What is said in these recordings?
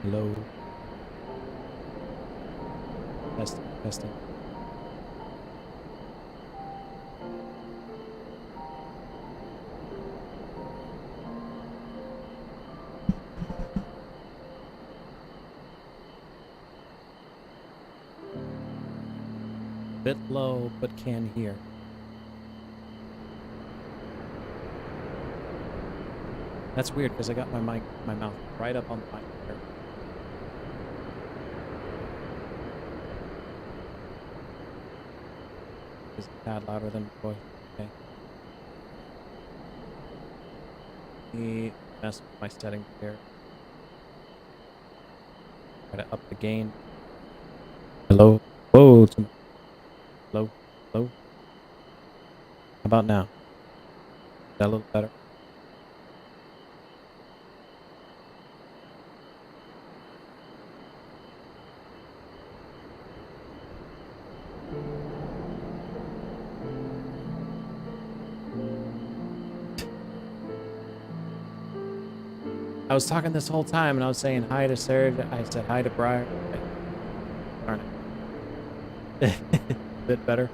Hello. Testing, testing. Bit low, but can hear. That's weird because I got my mouth right up on the mic here. Is it a tad louder than before? Okay. Let me mess with my settings here. Try to up the gain. Hello. Whoa. Hello. Hello. How about now? Is that a little better? I was talking this whole time and I was saying hi to Sarah. I said hi to Briar. Darn it. A bit better.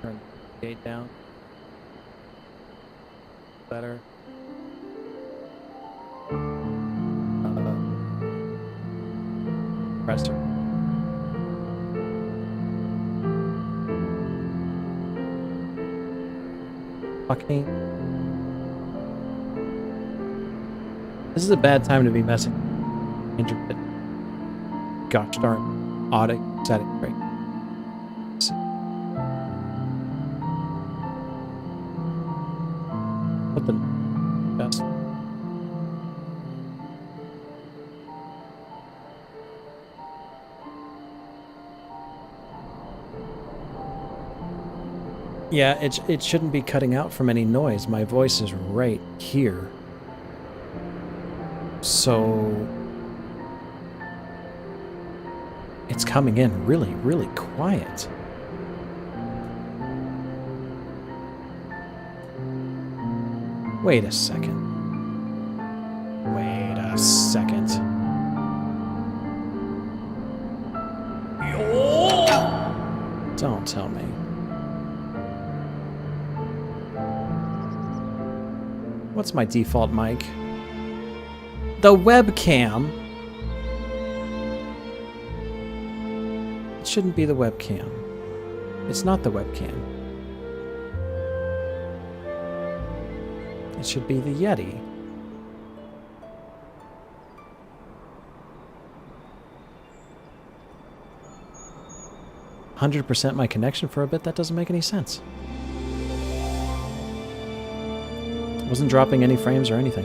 Turn the gate down. Better. Presser. Fucking. This is a bad time to be messing. Intricate. Gosh darn. Audit setting right. What the best? Yeah, it shouldn't be cutting out from any noise. My voice is right here. So it's coming in really, really quiet. Wait a second. Wait a second. Don't tell me. What's my default mic? The webcam. It shouldn't be the webcam. It's not the webcam. It should be the Yeti. 100% my connection for a bit. That doesn't make any sense. Wasn't dropping any frames or anything.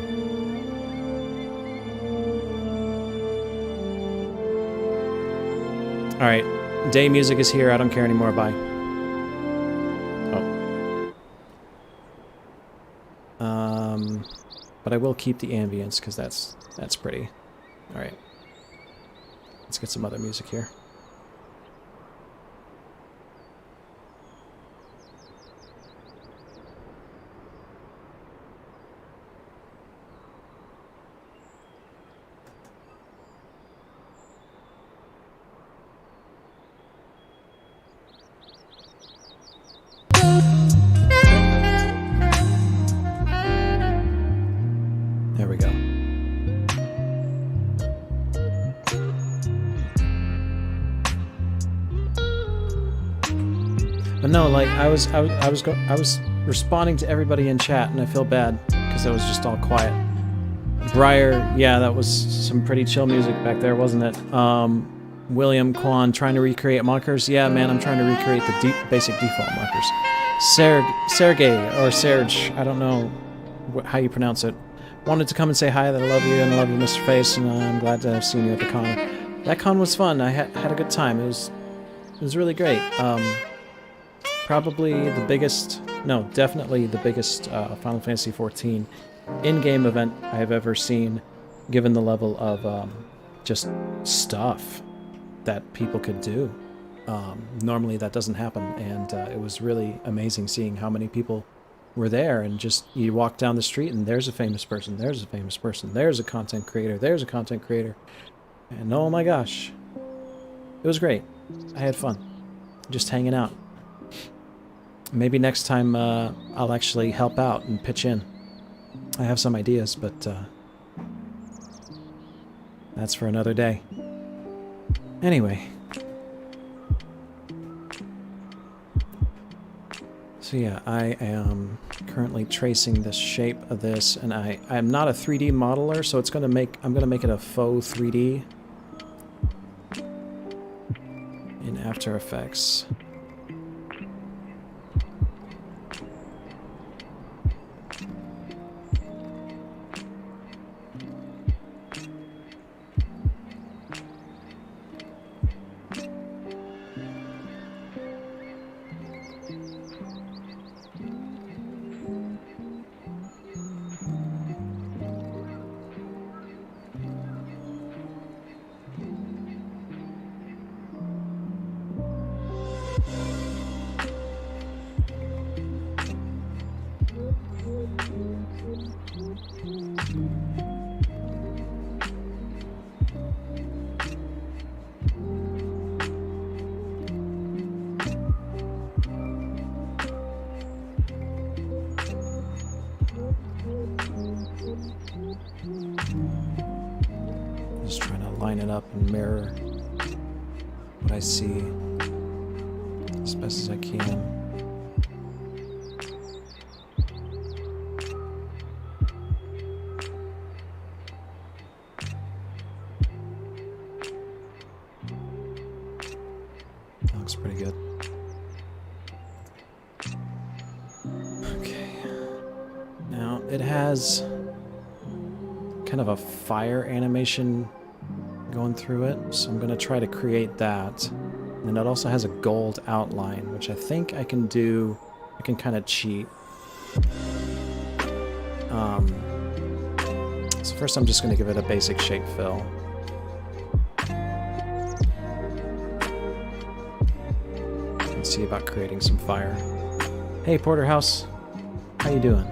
Alright, day music is here. I don't care anymore. Bye. Oh. But I will keep the ambience because that's pretty. Alright. Let's get some other music here. There we go. But no, like I was responding to everybody in chat, and I feel bad because I was just all quiet. Briar, yeah, that was some pretty chill music back there, wasn't it? William Kwan trying to recreate markers. Yeah, man, I'm trying to recreate the basic default markers. Sergey or Serge, I don't know how you pronounce it. Wanted to come and say hi, that I love you, and I love you, Mr. Face, and I'm glad to have seen you at the con. That con was fun. I had a good time. It was really great. Probably the biggest, no, definitely the biggest Final Fantasy XIV in-game event I have ever seen, given the level of just stuff that people could do. Normally that doesn't happen, and it was really amazing seeing how many people were there, and just you walk down the street and there's a famous person, there's a famous person, there's a content creator, there's a content creator, and oh my gosh, it was great. I had fun just hanging out. Maybe next time I'll actually help out and pitch in. I have some ideas, but that's for another day. Anyway. So yeah, I am currently tracing the shape of this, and I'm not a 3D modeler, so I'm gonna make it a faux 3D in After Effects. Just trying to line it up and mirror what I see as best as I can. That looks pretty good. Okay. Now it has kind of a fire animation going through it, so I'm going to try to create that. And it also has a gold outline, which I think I can do. I can kind of cheat. So first I'm just going to give it a basic shape fill. Let's see about creating some fire. Hey Porterhouse, how you doing?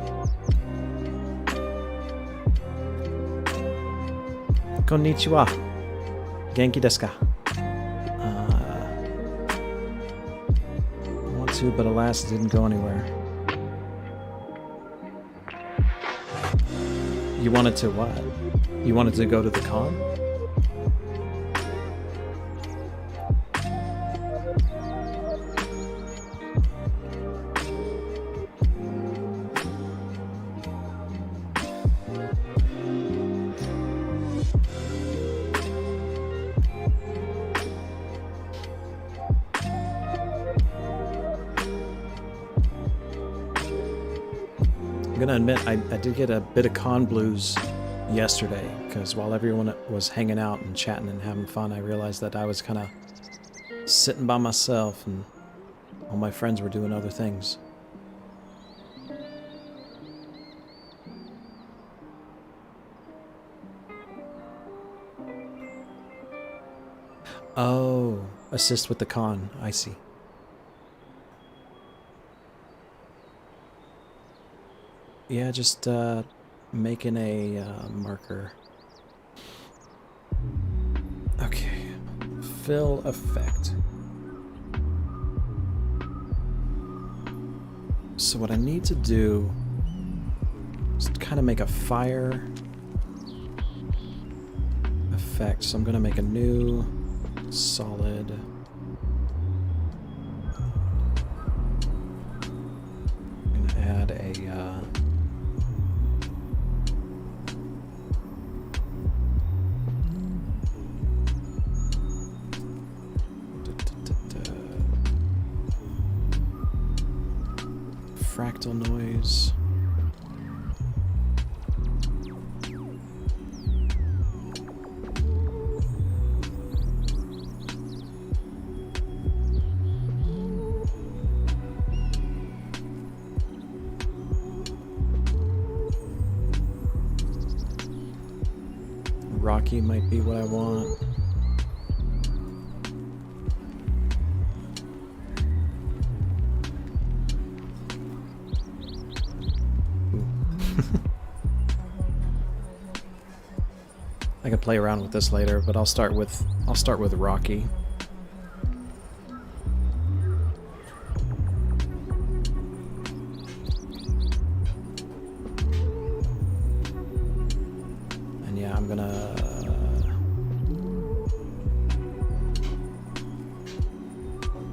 Konnichiwa. Genki desu ka? I want to, but alas, it didn't go anywhere. You wanted to what? You wanted to go to the con? I'm gonna admit, I did get a bit of con blues yesterday, because while everyone was hanging out and chatting and having fun, I realized that I was kind of sitting by myself and all my friends were doing other things. Oh, assist with the con. I see. Yeah, just making a marker. Okay. Fill effect. So what I need to do is kind of make a fire effect. So I'm going to make a new solid. I'm going to add a fractal noise. Rocky might be what I want. I can play around with this later, but I'll start with Rocky. And yeah, I'm gonna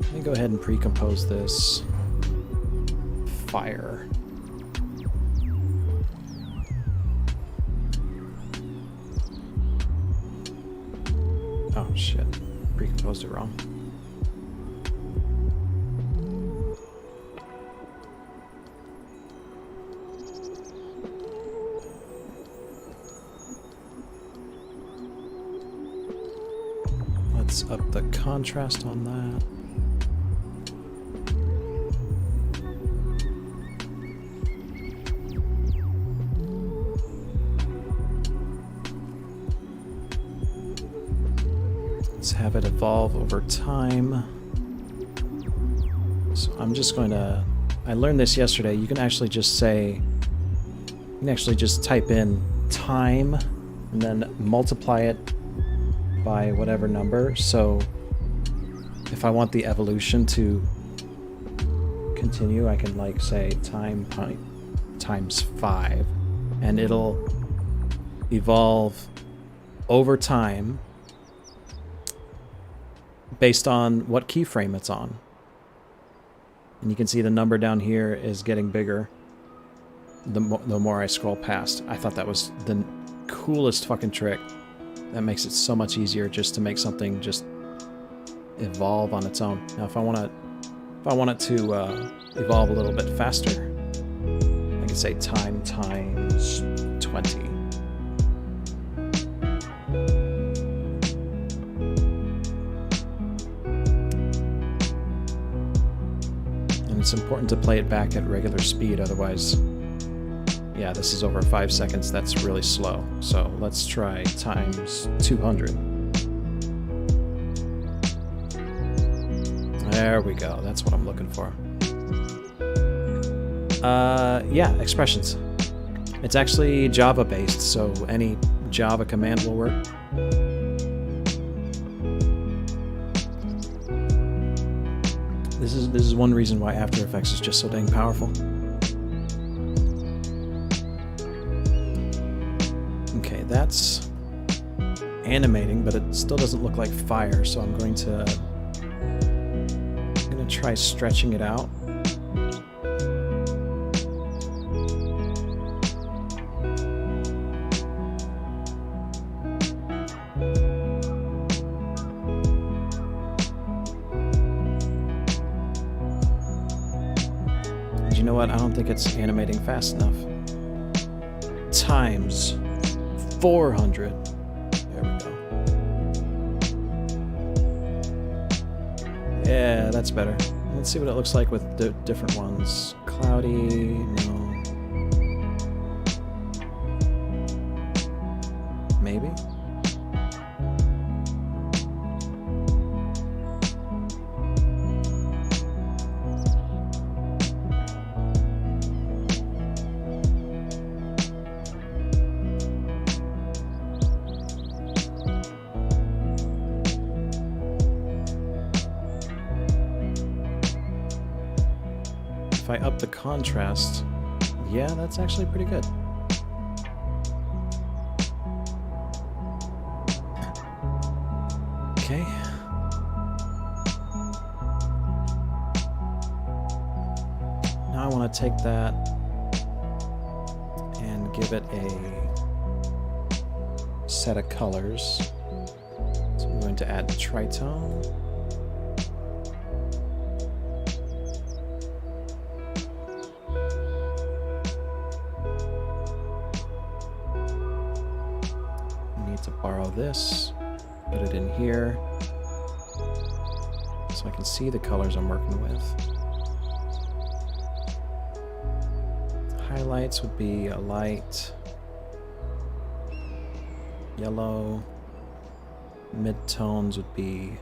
let me go ahead and pre-compose this fire. Oh shit, pre-composed it wrong. Let's up the contrast on that. Have it evolve over time. So I'm just going to, I learned this yesterday, you can actually just say, you can actually just type in time and then multiply it by whatever number. So if I want the evolution to continue, I can like say time times 5 and it'll evolve over time based on what keyframe it's on. And you can see the number down here is getting bigger the more I scroll past. I thought that was the coolest fucking trick. That makes it so much easier just to make something just evolve on its own. Now if I want it to evolve a little bit faster, I can say time times 20. It's important to play it back at regular speed, otherwise, yeah, this is over 5 seconds, that's really slow. So let's try times 200. There we go, that's what I'm looking for. Yeah, expressions. It's actually Java based, so any Java command will work. This is one reason why After Effects is just so dang powerful. Okay, that's animating, but it still doesn't look like fire, so I'm going to try stretching it out. what? I don't think it's animating fast enough. Times 400. There we go. Yeah, that's better. Let's see what it looks like with the different ones. Cloudy, no. Maybe? If I up the contrast, yeah, that's actually pretty good. Okay. Now I want to take that and give it a set of colors. So I'm going to add tritone. To borrow this, put it in here, so I can see the colors I'm working with. Highlights would be a light yellow. Midtones would be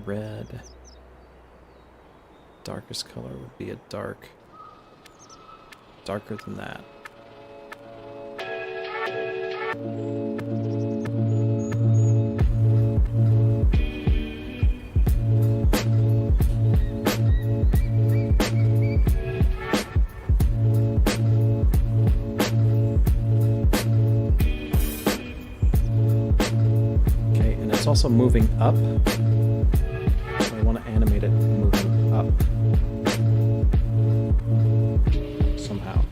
red. Darkest color would be a darker than that. Okay, and it's also moving up. So I want to animate it moving up somehow.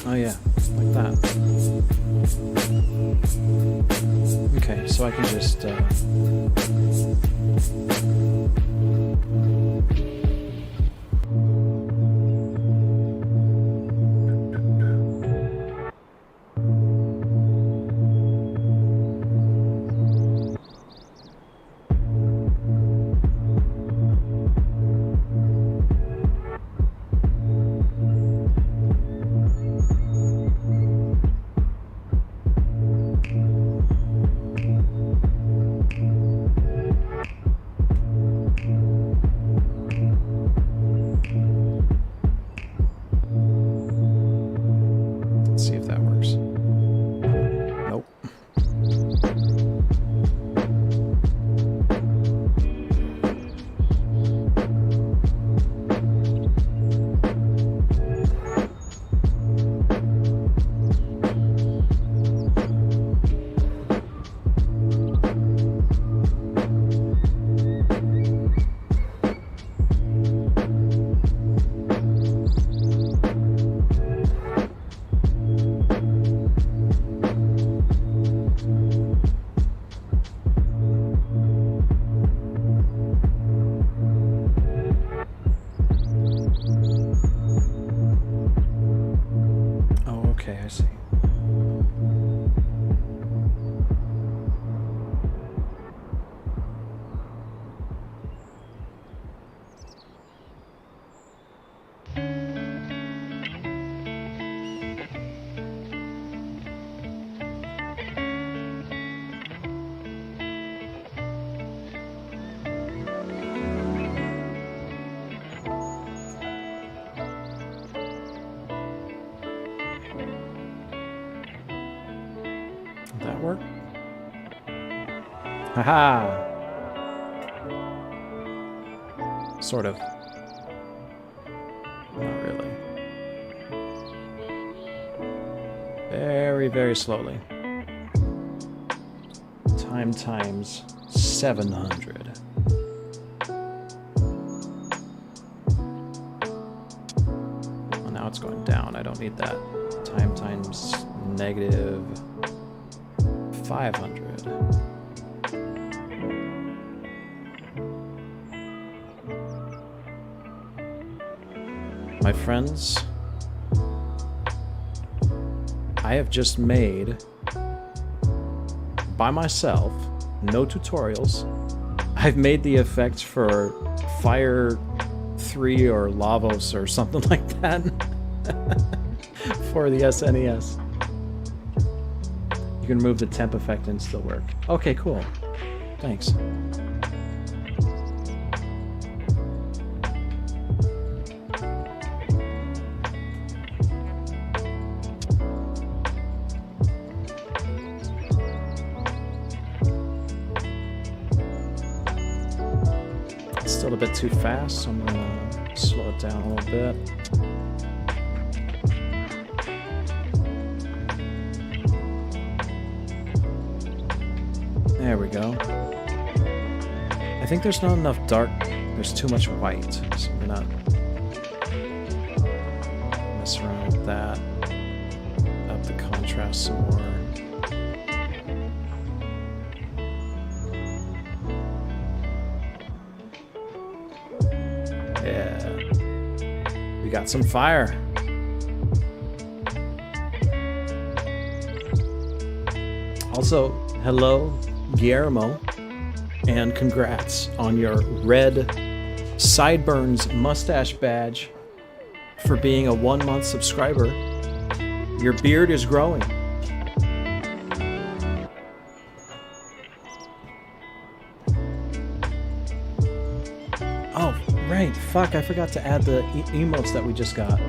Oh yeah, like that. Okay, so I can just see if that works. Nope. Okay, I see. Did that work? Haha! Sort of. Very, very slowly. Time times 700. Well, now it's going down. I don't need that. Time times negative 500. My friends, I have just made, by myself, no tutorials, I've made the effects for Fire 3 or Lavos or something like that for the SNES. You can remove the temp effect and still work. Okay, cool. Thanks. Still a bit too fast, so I'm gonna slow it down a little bit. There we go. I think there's not enough dark. There's too much white, so I'm gonna mess around with that. Up the contrast some more. We got some fire. Also, hello, Guillermo, and congrats on your red sideburns mustache badge for being a 1-month subscriber. Your beard is growing. Oh, right. Fuck, I forgot to add the emotes that we just got.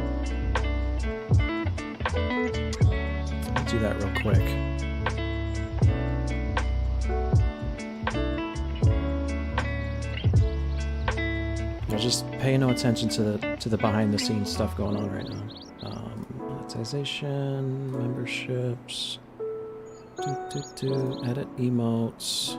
Let's do that real quick. I'll just pay no attention to the behind the scenes stuff going on right now. Monetization, memberships, edit emotes.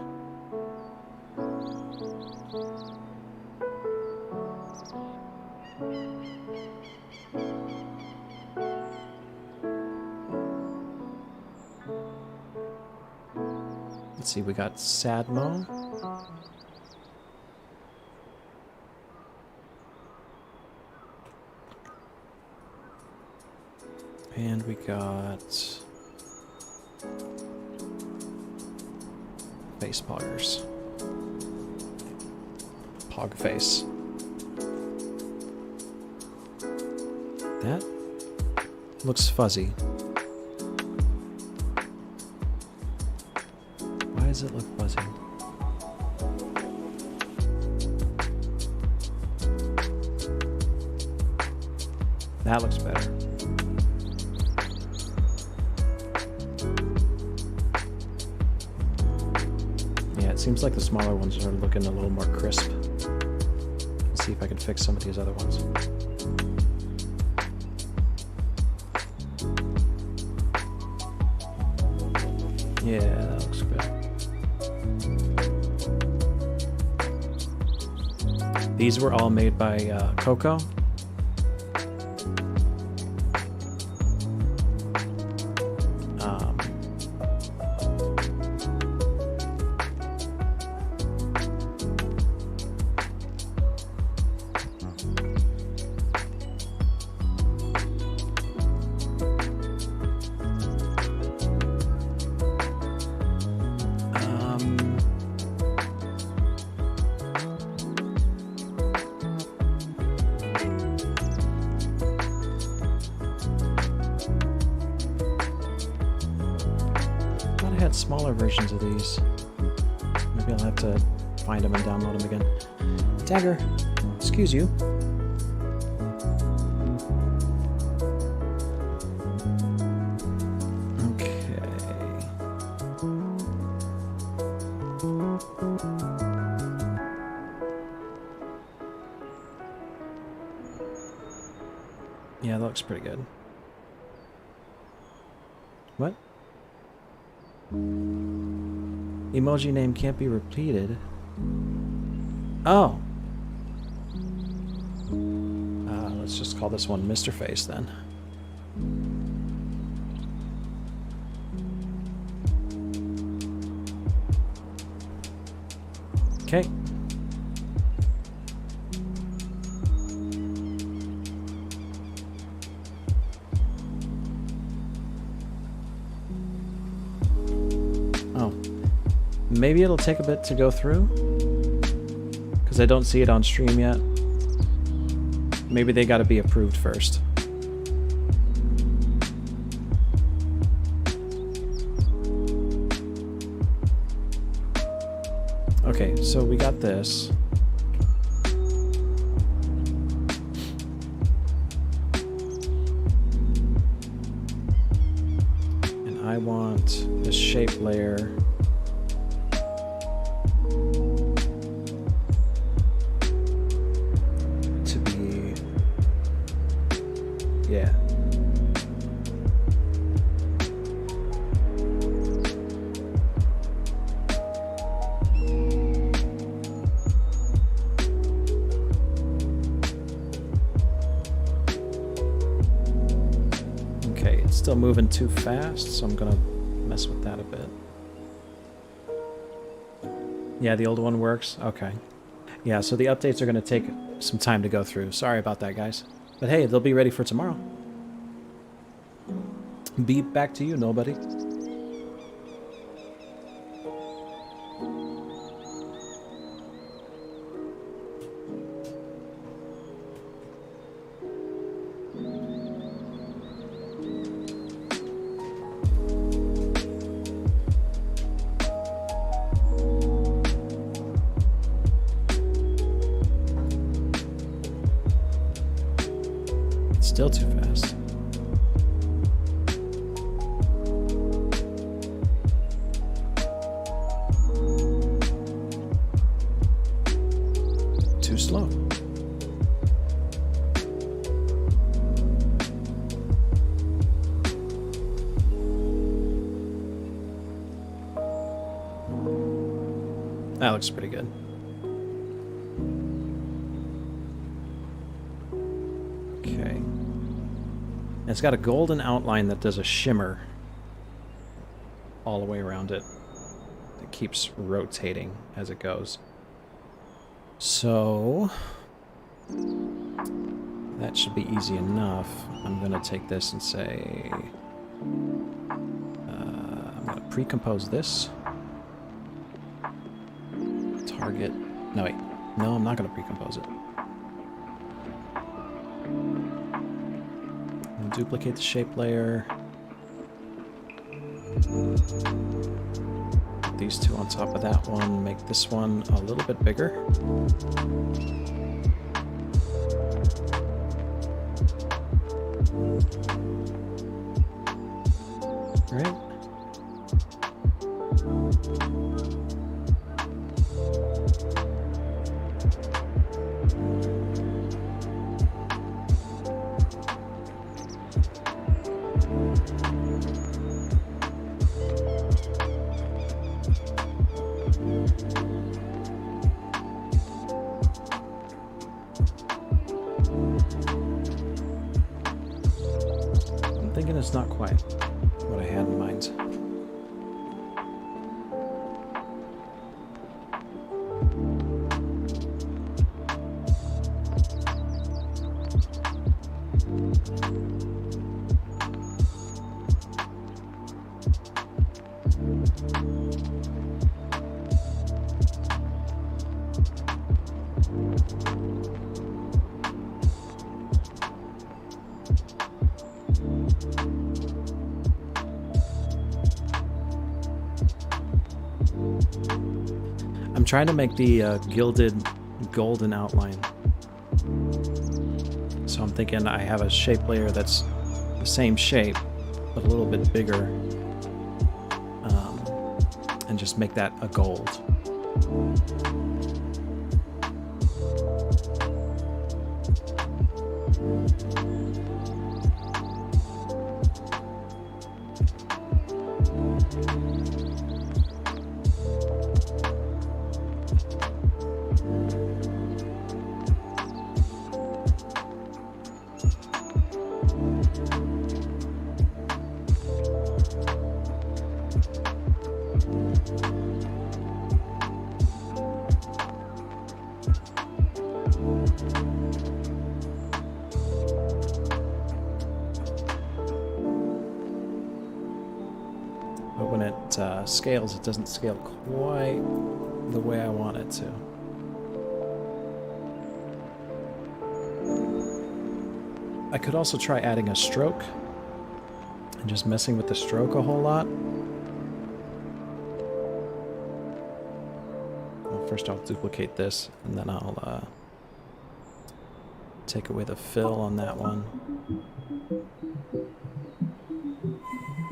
Let's see, we got Sadmo. And we got face poggers. Pog face. That looks fuzzy. Why does it look fuzzy? That looks better. It seems like the smaller ones are looking a little more crisp. Let's see if I can fix some of these other ones. Yeah, that looks good. These were all made by Coco. Smaller versions of these. Maybe I'll have to find them and download them again. Dagger, excuse you. Okay. Yeah, that looks pretty good. What? Emoji name can't be repeated. Oh. Let's just call this one Mr. Face then. Okay. Oh. Maybe it'll take a bit to go through, because I don't see it on stream yet. Maybe they gotta be approved first. Okay, so we got this. And I want this shape layer to be, yeah. Still moving too fast, so I'm gonna mess with that a bit. Yeah, the old one works? Okay. Yeah, so the updates are gonna take some time to go through. Sorry about that, guys. But hey, they'll be ready for tomorrow. Beep back to you, nobody. Still too fast. Too slow. That looks pretty good. Okay. It's got a golden outline that does a shimmer all the way around it. It keeps rotating as it goes. So that should be easy enough. I'm going to take this and say, I'm going to pre-compose this. Target. No, wait. No, I'm not going to pre-compose it. Duplicate the shape layer. Put these two on top of that one. Make this one a little bit bigger. All right. It's not quite what I had in mind. I'm trying to make the gilded golden outline. So I'm thinking I have a shape layer that's the same shape, but a little bit bigger. And just make that a gold. But when it scales, it doesn't scale quite the way I want it to. I could also try adding a stroke and just messing with the stroke a whole lot. Well, first I'll duplicate this, and then I'll take away the fill on that one.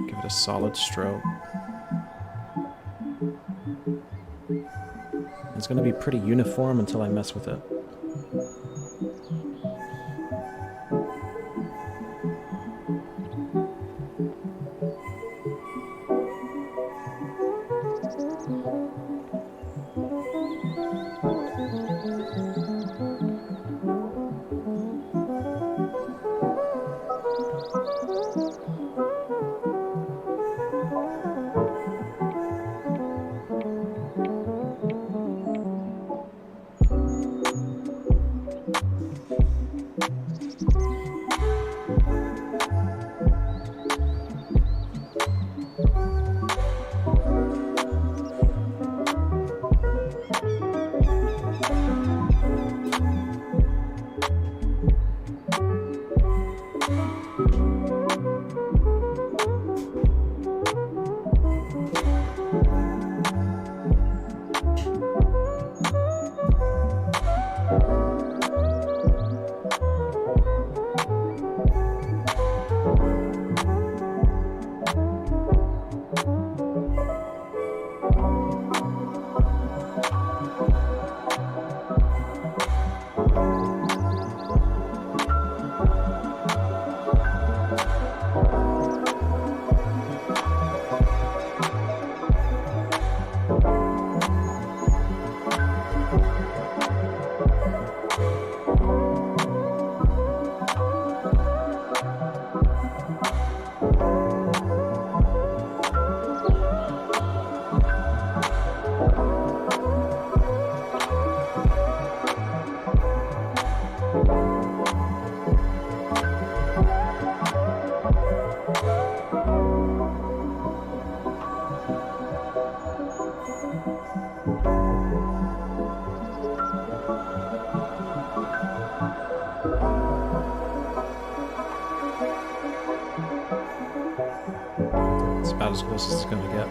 Give it a solid stroke. It's going to be pretty uniform until I mess with it. It's about as close as it's going to get.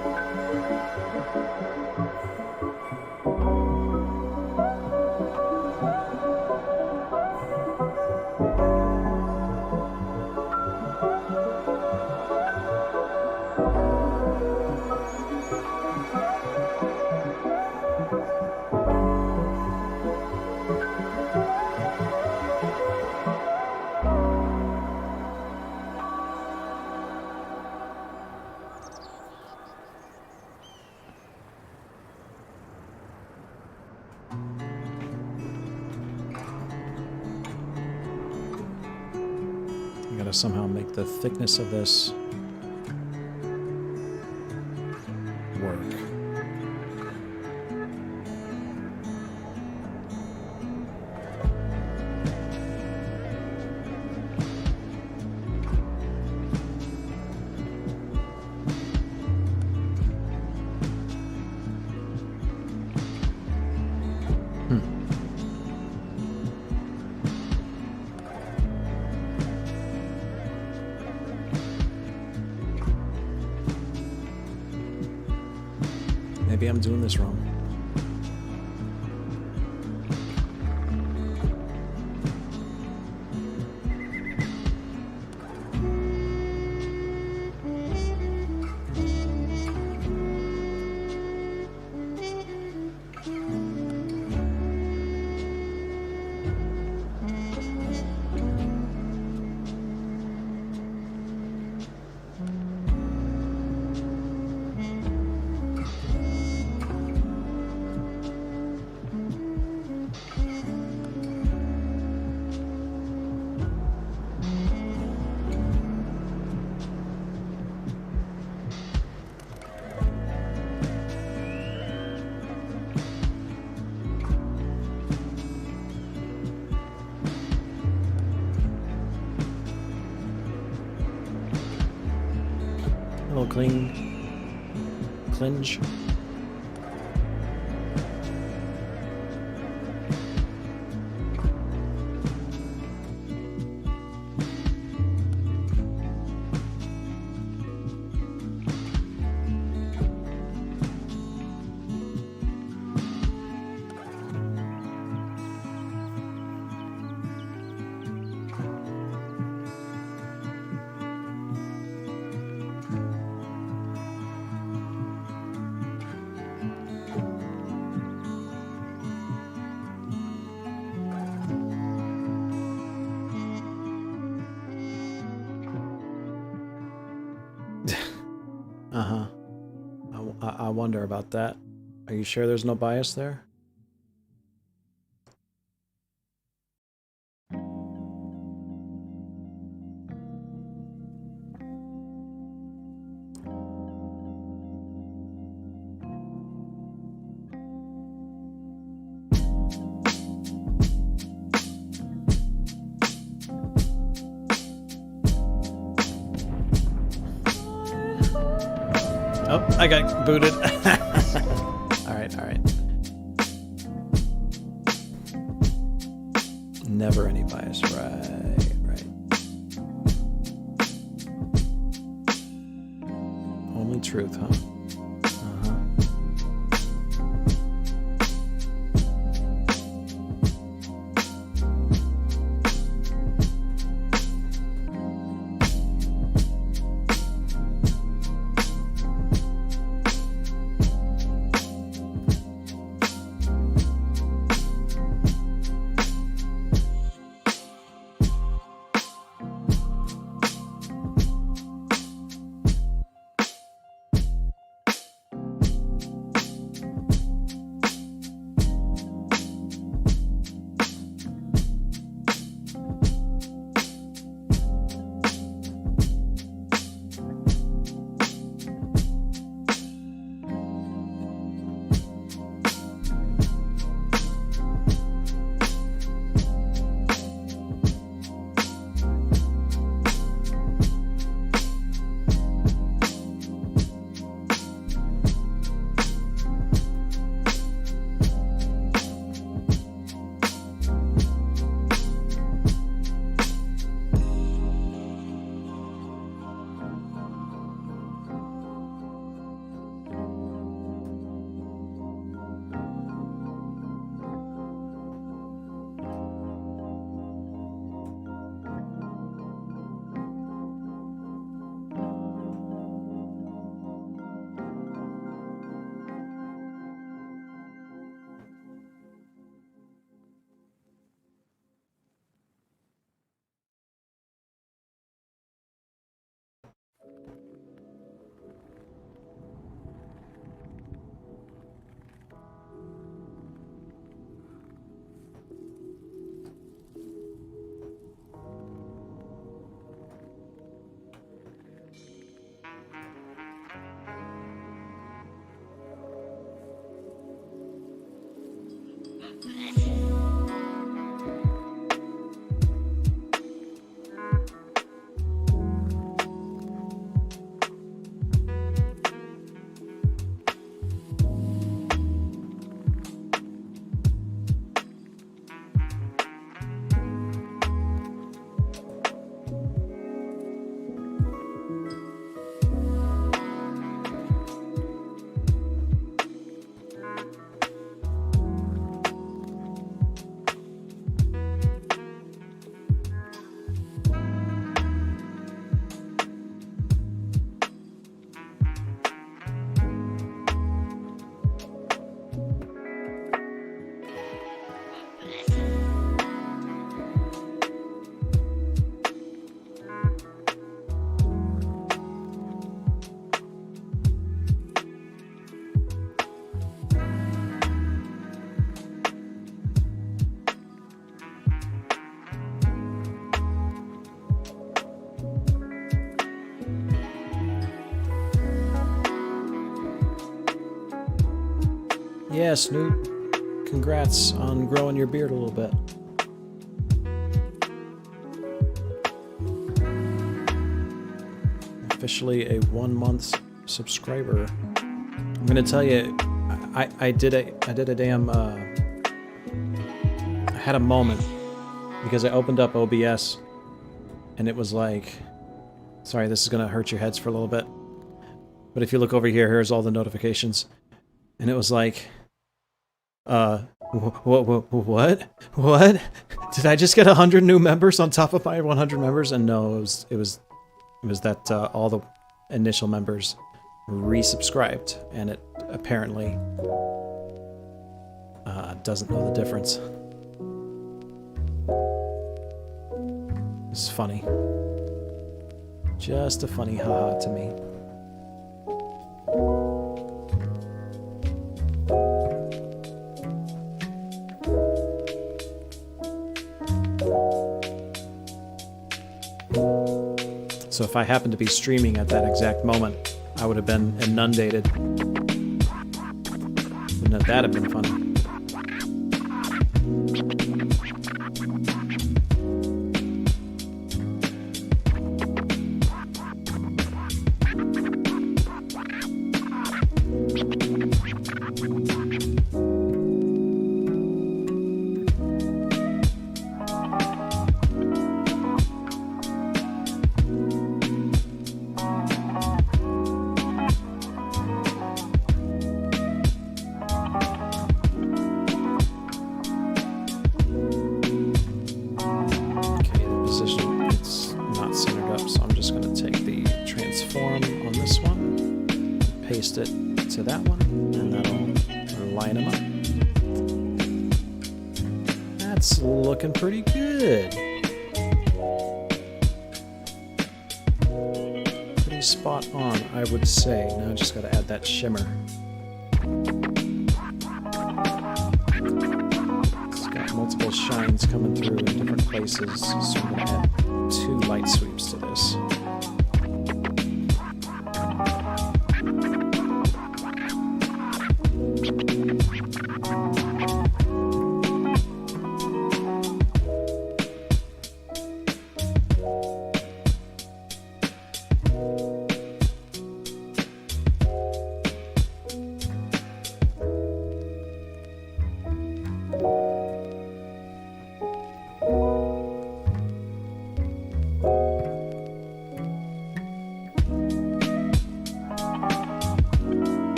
I gotta somehow make the thickness of this work. Maybe I'm doing this wrong. little clinge. Uh-huh. I wonder about that. Are you sure there's no bias there? Oh, I got booted. Alright, alright. Never any bias, right, right. Only truth, huh? Uh-huh. Yeah, Snoop. Congrats on growing your beard a little bit. officially a 1 month subscriber. I'm gonna tell you, I did a damn. I had a moment because I opened up OBS, and it was like, sorry, this is gonna hurt your heads for a little bit, but if you look over here, here's all the notifications, and it was like, what? Did I just get 100 new members on top of my 100 members? And no, it was that all the initial members resubscribed, and it apparently doesn't know the difference. It's funny. Just a funny haha to me. So if I happened to be streaming at that exact moment, I would have been inundated. Wouldn't that have been funny? To that one, and that'll line them up. That's looking pretty good. Pretty spot on, I would say. Now I just gotta add that shimmer. It's got multiple shines coming through in different places, so I'm gonna add 2 light sweeps to this.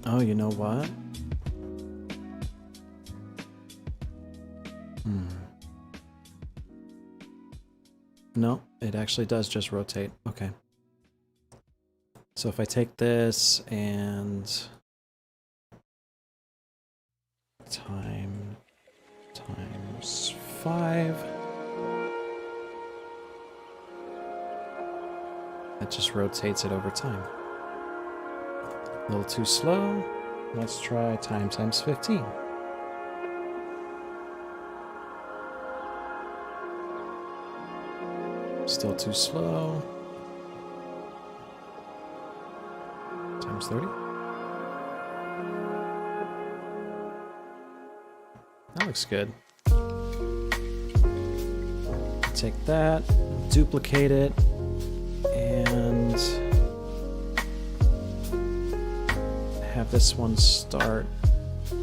Oh, you know what? No, it actually does just rotate. Okay. So if I take this and times 5, that just rotates it over time. A little too slow. Let's try times 15. Still too slow. Times 30. That looks good. Take that, duplicate it, and have this one start at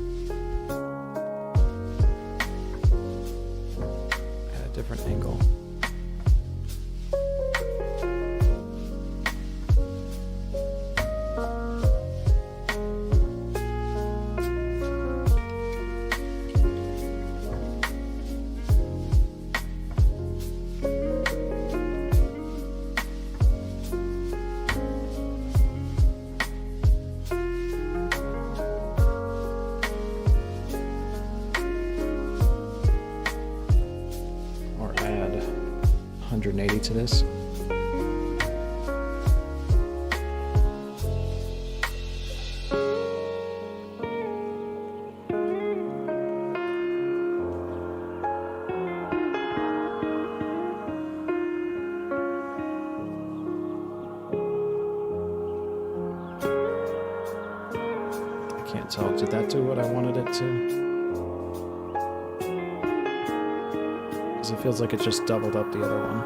a different angle. Add 180 to this. So did that do what I wanted it to? Because it feels like it just doubled up the other one.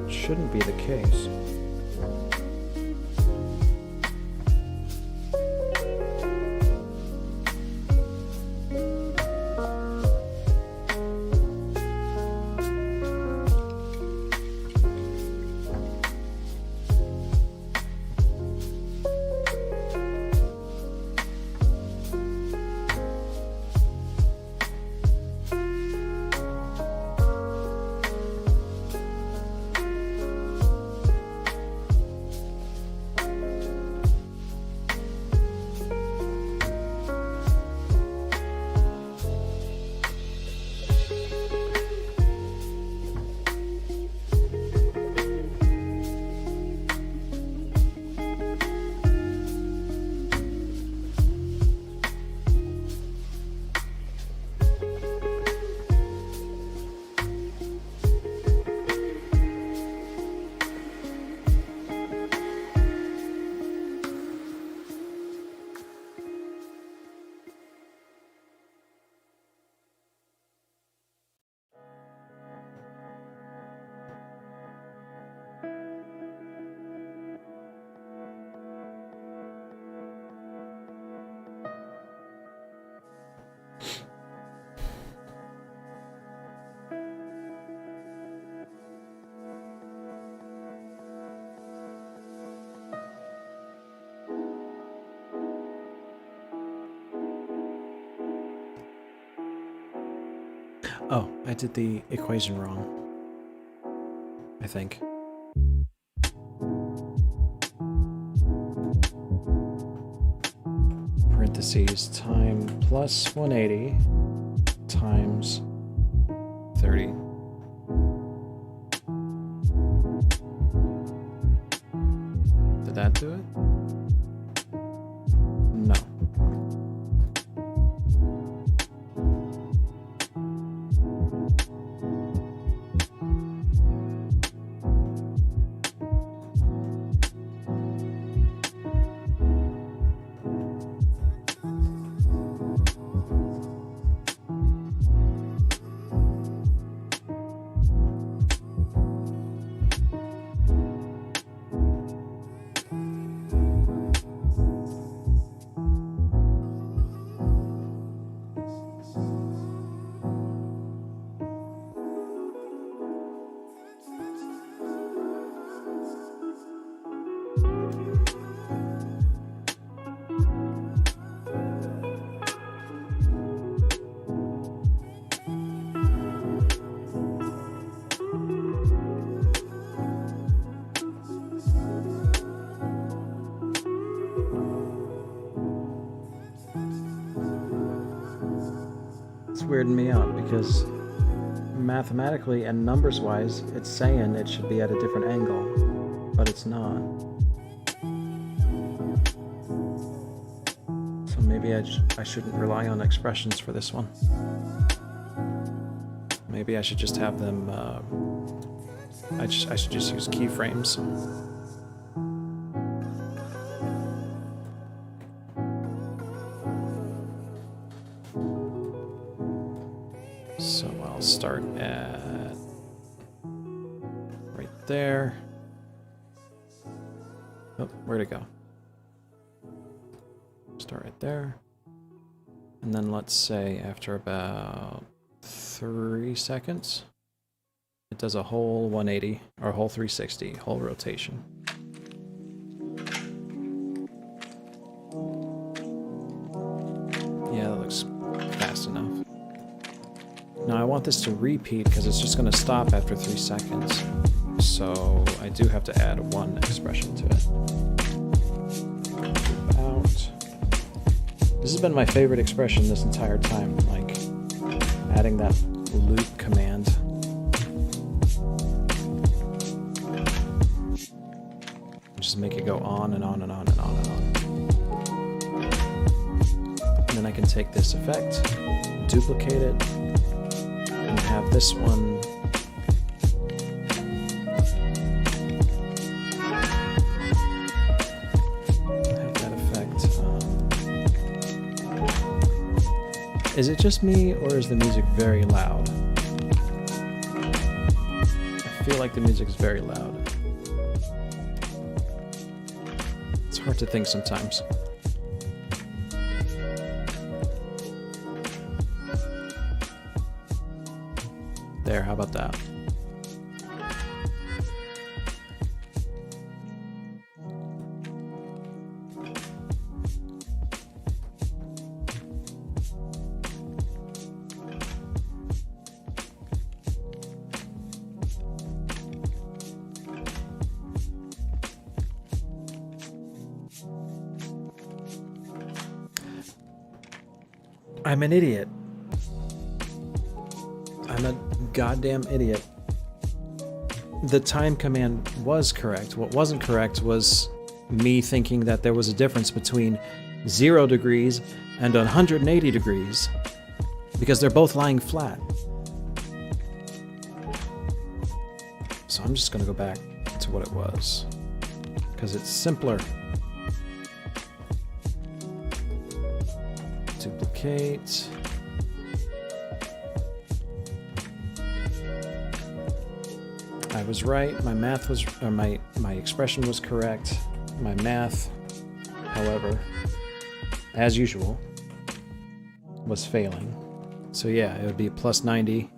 Shouldn't be the case. Oh, I did the equation wrong. I think. Parentheses time plus 180 times 30. Did that do it? No. Weirding me out because mathematically and numbers wise it's saying it should be at a different angle, but it's not. So maybe I shouldn't rely on expressions for this one. Maybe I should just have them I should just use keyframes. So I'll start at right there. Oh, where'd it go? Start right there. And then let's say after about 3 seconds, it does a whole 180, or a whole 360, whole rotation. Yeah, that looks fast enough. Now I want this to repeat because it's just going to stop after 3 seconds. So I do have to add one expression to it. About. This has been my favorite expression this entire time, like adding that loop command. I'm just just make it go on and on and on and on and on. And then I can take this effect, duplicate it, and have this one have that effect. Is it just me, or is the music very loud? I feel like the music is very loud. It's hard to think sometimes. There, how about that? I'm an idiot. I'm a goddamn idiot. The time command was correct. What wasn't correct was me thinking that there was a difference between 0 degrees and 180 degrees, because they're both lying flat. So I'm just gonna go back to what it was, because it's simpler. Duplicate. I was right. My math was, or my expression was correct. My math, however, as usual, was failing. So yeah, it would be plus 90.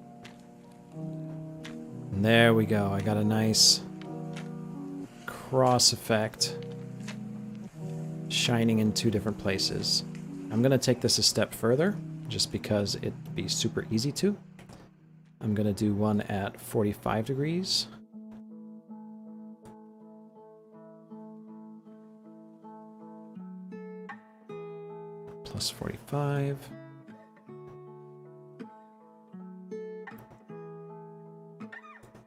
And there we go. I got a nice cross effect shining in 2 different places. I'm going to take this a step further, just because it'd be super easy to. I'm going to do one at 45 degrees. Plus 45.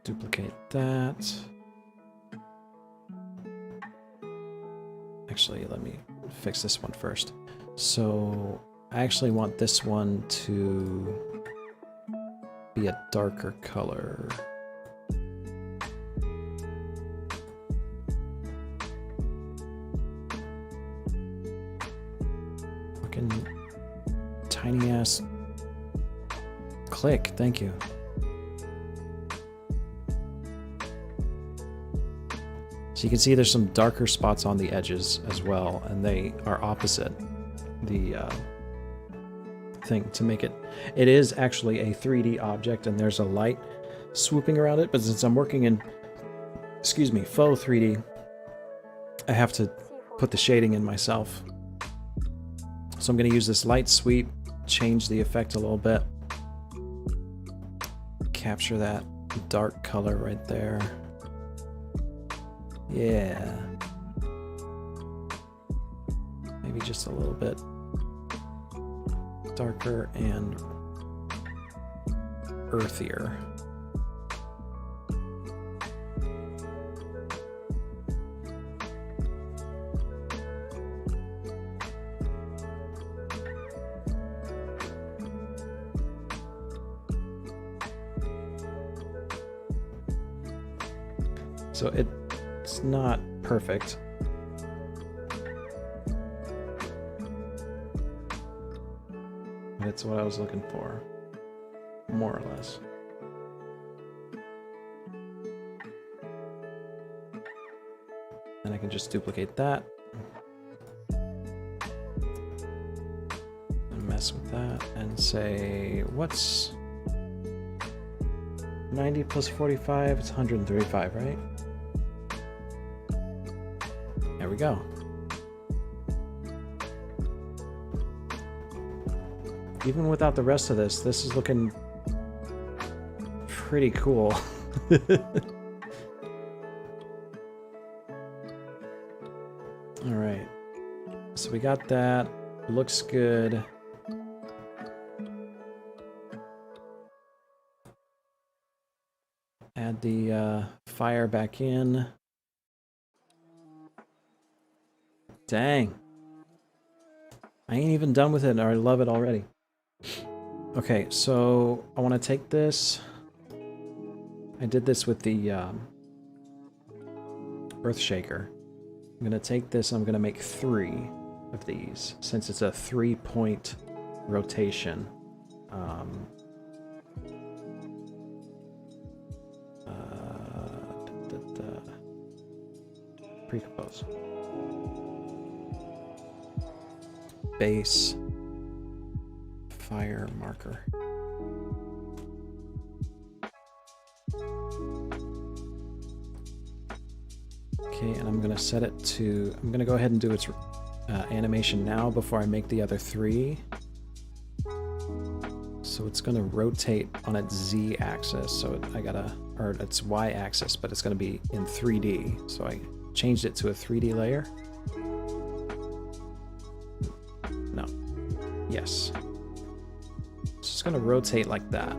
Duplicate that. Actually, let me fix this one first. So I actually want this one to be a darker color. Fucking tiny ass click, thank you. So you can see there's some darker spots on the edges as well, and they are opposite the thing to make it. It is actually a 3D object, and there's a light swooping around it, but since I'm working in, excuse me, faux 3D, I have to put the shading in myself. So I'm going to use this light sweep, change the effect a little bit, capture that dark color right there. Yeah. Maybe just a little bit darker and earthier. So it's not perfect. But it's what I was looking for, more or less. And I can just duplicate that. And mess with that and say, what's 90 plus 45? It's 135, right? There we go. Even without the rest of this, this is looking pretty cool. All right. So we got that. Looks good. Add the fire back in. Dang. I ain't even done with it, and I love it already. Okay, so I want to take this. I did this with the Earthshaker. I'm going to take this, I'm going to make 3 of these, since it's a 3-point rotation. Precompose. Base. Fire marker. Okay, and I'm going to set it to... I'm going to go ahead and do its animation now before I make the other 3. So it's going to rotate on its Z-axis, so I gotta... or its Y-axis, but it's going to be in 3D. So I changed it to a 3D layer. No. Yes. It's just going to rotate like that.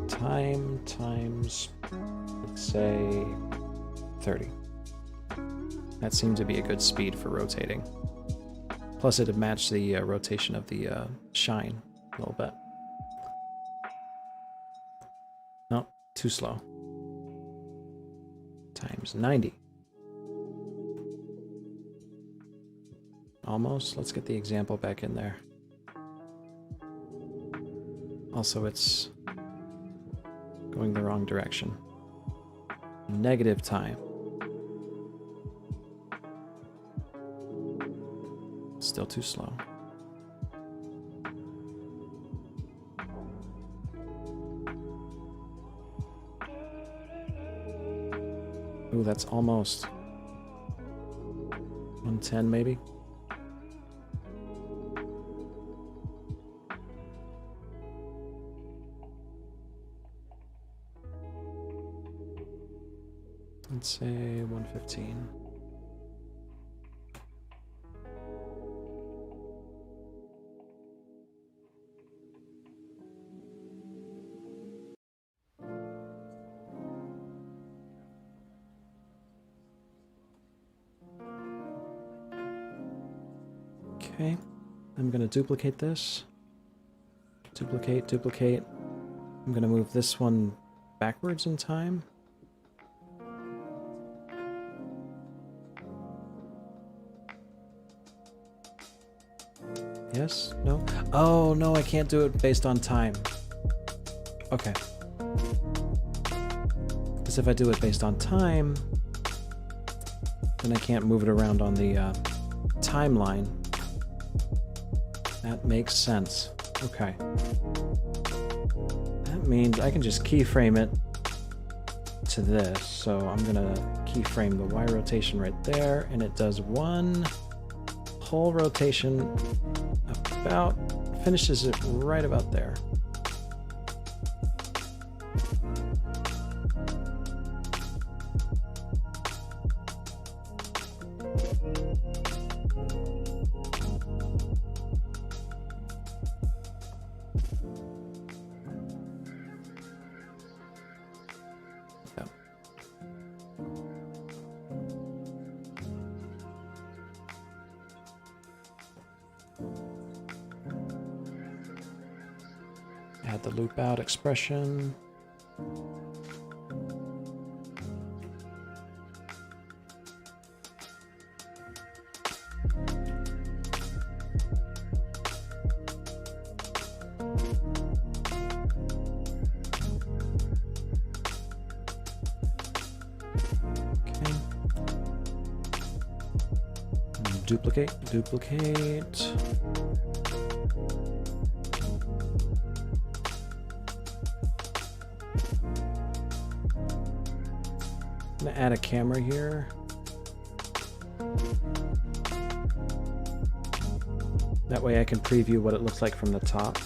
Time times, let's say, 30. That seemed to be a good speed for rotating. Plus it'd match the rotation of the shine a little bit. No, too slow. Times 90. Almost. Let's get the example back in there. Also, it's going the wrong direction. Negative time. Still too slow. Ooh, that's almost 110 maybe. Let's say 115. Okay, I'm going to duplicate this. Duplicate, duplicate. I'm going to move this one backwards in time. Yes? No? Oh, no, I can't do it based on time. Okay. Because if I do it based on time, then I can't move it around on the timeline. That makes sense. Okay. That means I can just keyframe it to this. So I'm going to keyframe the Y rotation right there, and it does one whole rotation about, finishes it right about there. Add the loop out expression. Okay. Duplicate, duplicate. I'm gonna add a camera here. That way I can preview what it looks like from the top.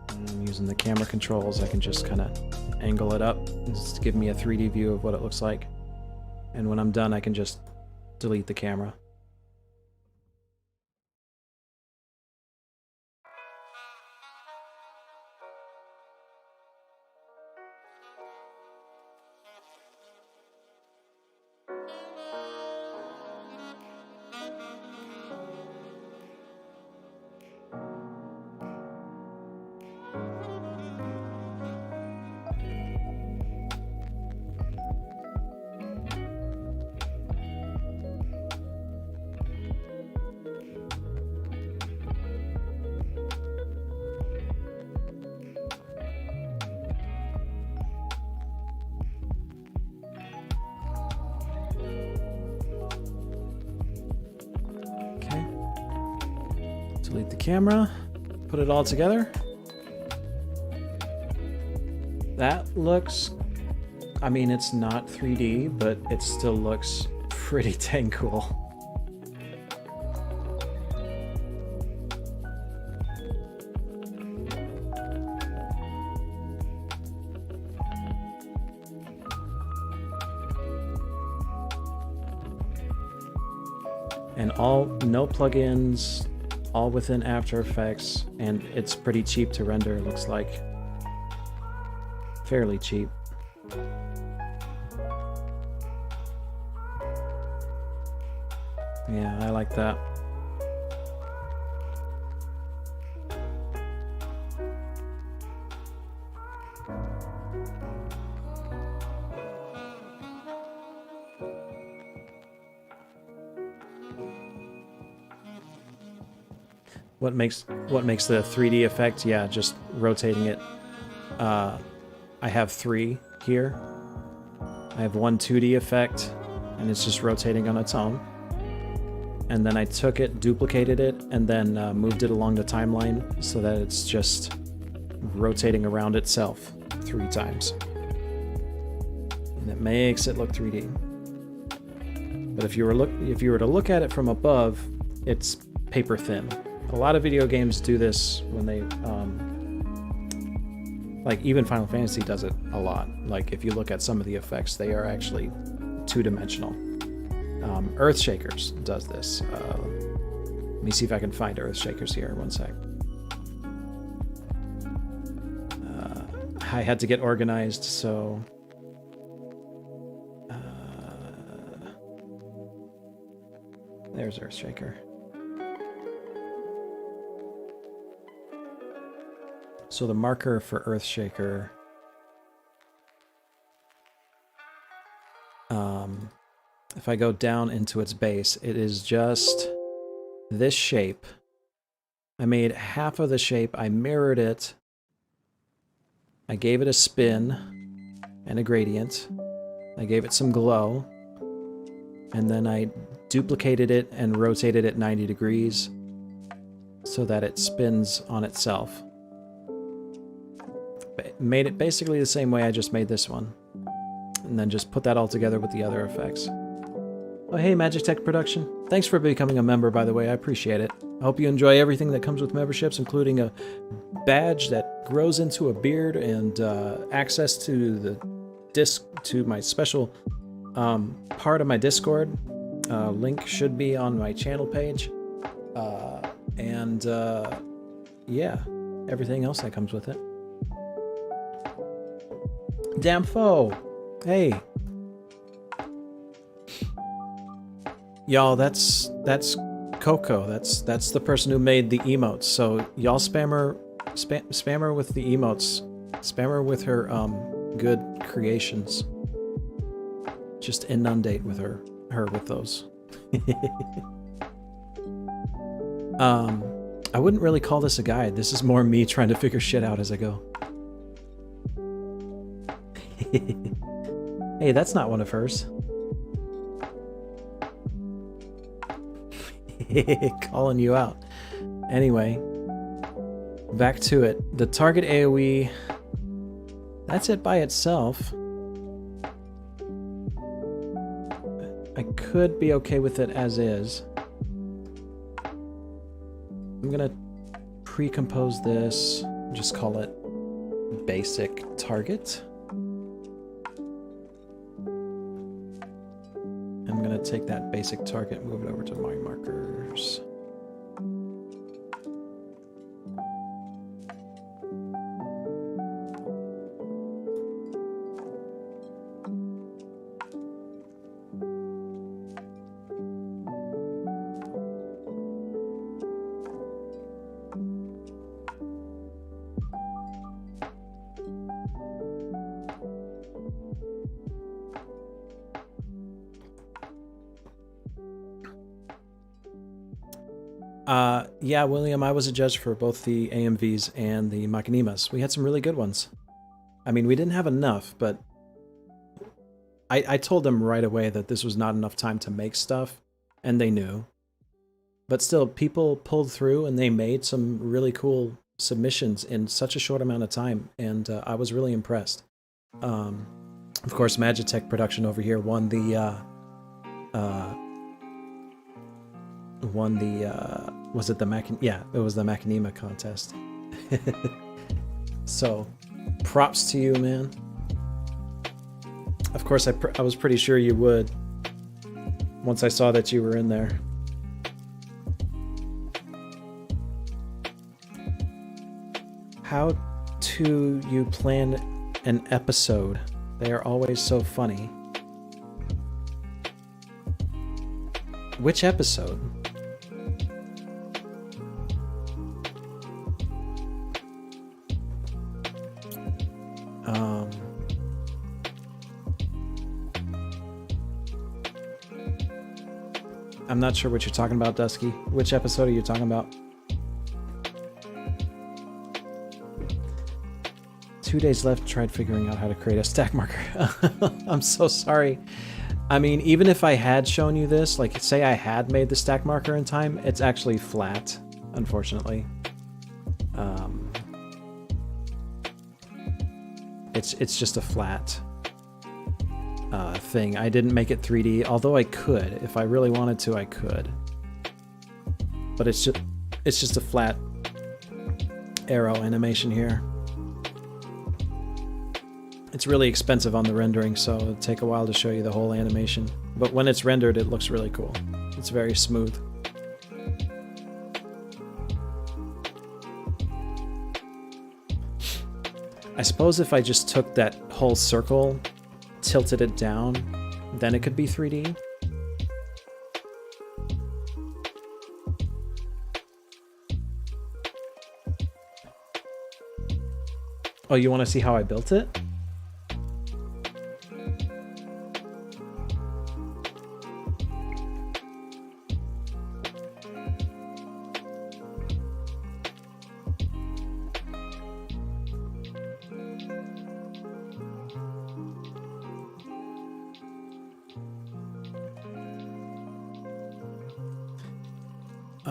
And using the camera controls, I can just kind of angle it up and just give me a 3D view of what it looks like. And when I'm done, I can just delete the camera. Delete the camera. Put it all together. That looks... I mean, it's not 3D, but it still looks pretty dang cool. And no plugins, all within After Effects, and it's pretty cheap to render, looks like. Fairly cheap. Yeah, I like that. What makes the 3D effect? Yeah, just rotating it. I have 3 here. I have one 2D effect, and it's just rotating on its own. And then I took it, duplicated it, and then moved it along the timeline so that it's just rotating around itself 3 times. And it makes it look 3D. But if you were to look at it from above, it's paper thin. A lot of video games do this when they, like even Final Fantasy does it a lot. Like if you look at some of the effects, they are actually 2-dimensional. Earthshakers does this. Let me see if I can find Earthshakers here. One sec. I had to get organized, so... there's Earthshaker. So the marker for Earthshaker, if I go down into its base, it is just this shape. I made half of the shape, I mirrored it, I gave it a spin and a gradient, I gave it some glow, and then I duplicated it and rotated it 90 degrees so that it spins on itself. Made it basically the same way I just made this one. And then just put that all together with the other effects. Oh hey, Magic Tech Production. Thanks for becoming a member, by the way. I appreciate it. I hope you enjoy everything that comes with memberships, including a badge that grows into a beard and access to the my special part of my Discord. Link should be on my channel page. Yeah, everything else that comes with it. Damn foe! Hey! Y'all, that's Coco. That's the person who made the emotes. So y'all spam her with the emotes. Spam her with her good creations. Just inundate with her with those. I wouldn't really call this a guide. This is more me trying to figure shit out as I go. Hey, that's not one of hers. Calling you out. Anyway, back to it. The target AoE, that's it by itself. I could be okay with it as is. I'm gonna pre-compose this, just call it basic target. I'm gonna take that basic target, move it over to my markers. Yeah, William, I was a judge for both the AMVs and the Machinimas. We had some really good ones. I mean, we didn't have enough, but I told them right away that this was not enough time to make stuff, and they knew. But still, people pulled through and they made some really cool submissions in such a short amount of time, and I was really impressed. Of course, Magitech Production over here won the was it the Yeah, it was the Machinima contest. So, props to you, man. Of course, I was pretty sure you would once I saw that you were in there. How do you plan an episode? They are always so funny. Which episode? I'm not sure what you're talking about, Dusky. Which episode are you talking about? 2 days left, tried figuring out how to create a stack marker. I'm so sorry. I mean, even if I had shown you this, like say I had made the stack marker in time, it's actually flat, unfortunately. It's just a flat thing. I didn't make it 3D, although I could. If I really wanted to, I could. But it's just a flat arrow animation here. It's really expensive on the rendering, so it'll take a while to show you the whole animation. But when it's rendered, it looks really cool. It's very smooth. I suppose if I just took that whole circle, tilted it down, then it could be 3D. Oh, you want to see how I built it?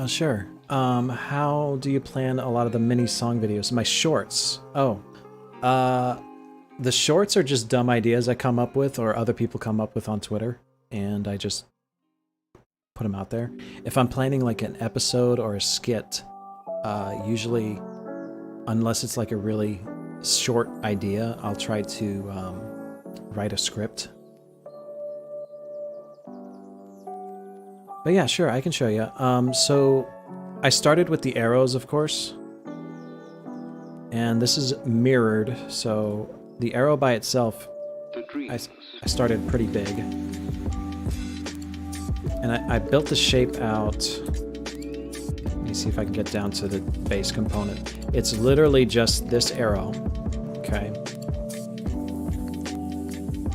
Sure. How do you plan a lot of the mini song videos? My shorts. Oh. The shorts are just dumb ideas I come up with or other people come up with on Twitter, and I just put them out there. If I'm planning like an episode or a skit, usually, unless it's like a really short idea, I'll try to write a script. But yeah, sure, I can show you. So I started with the arrows, of course. And this is mirrored, so the arrow by itself, I started pretty big. And I built the shape out. Let me see if I can get down to the base component. It's literally just this arrow, okay?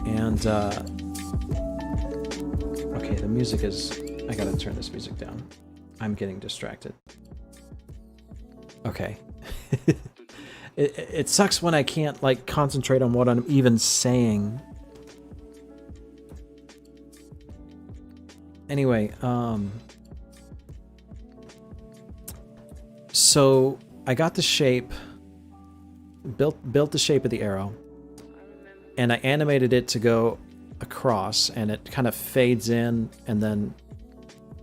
And, okay, the music is... I gotta turn this music down. I'm getting distracted. Okay. It sucks when I can't, like, concentrate on what I'm even saying. Anyway, so I got the shape, built the shape of the arrow, and I animated it to go across, and it kind of fades in and then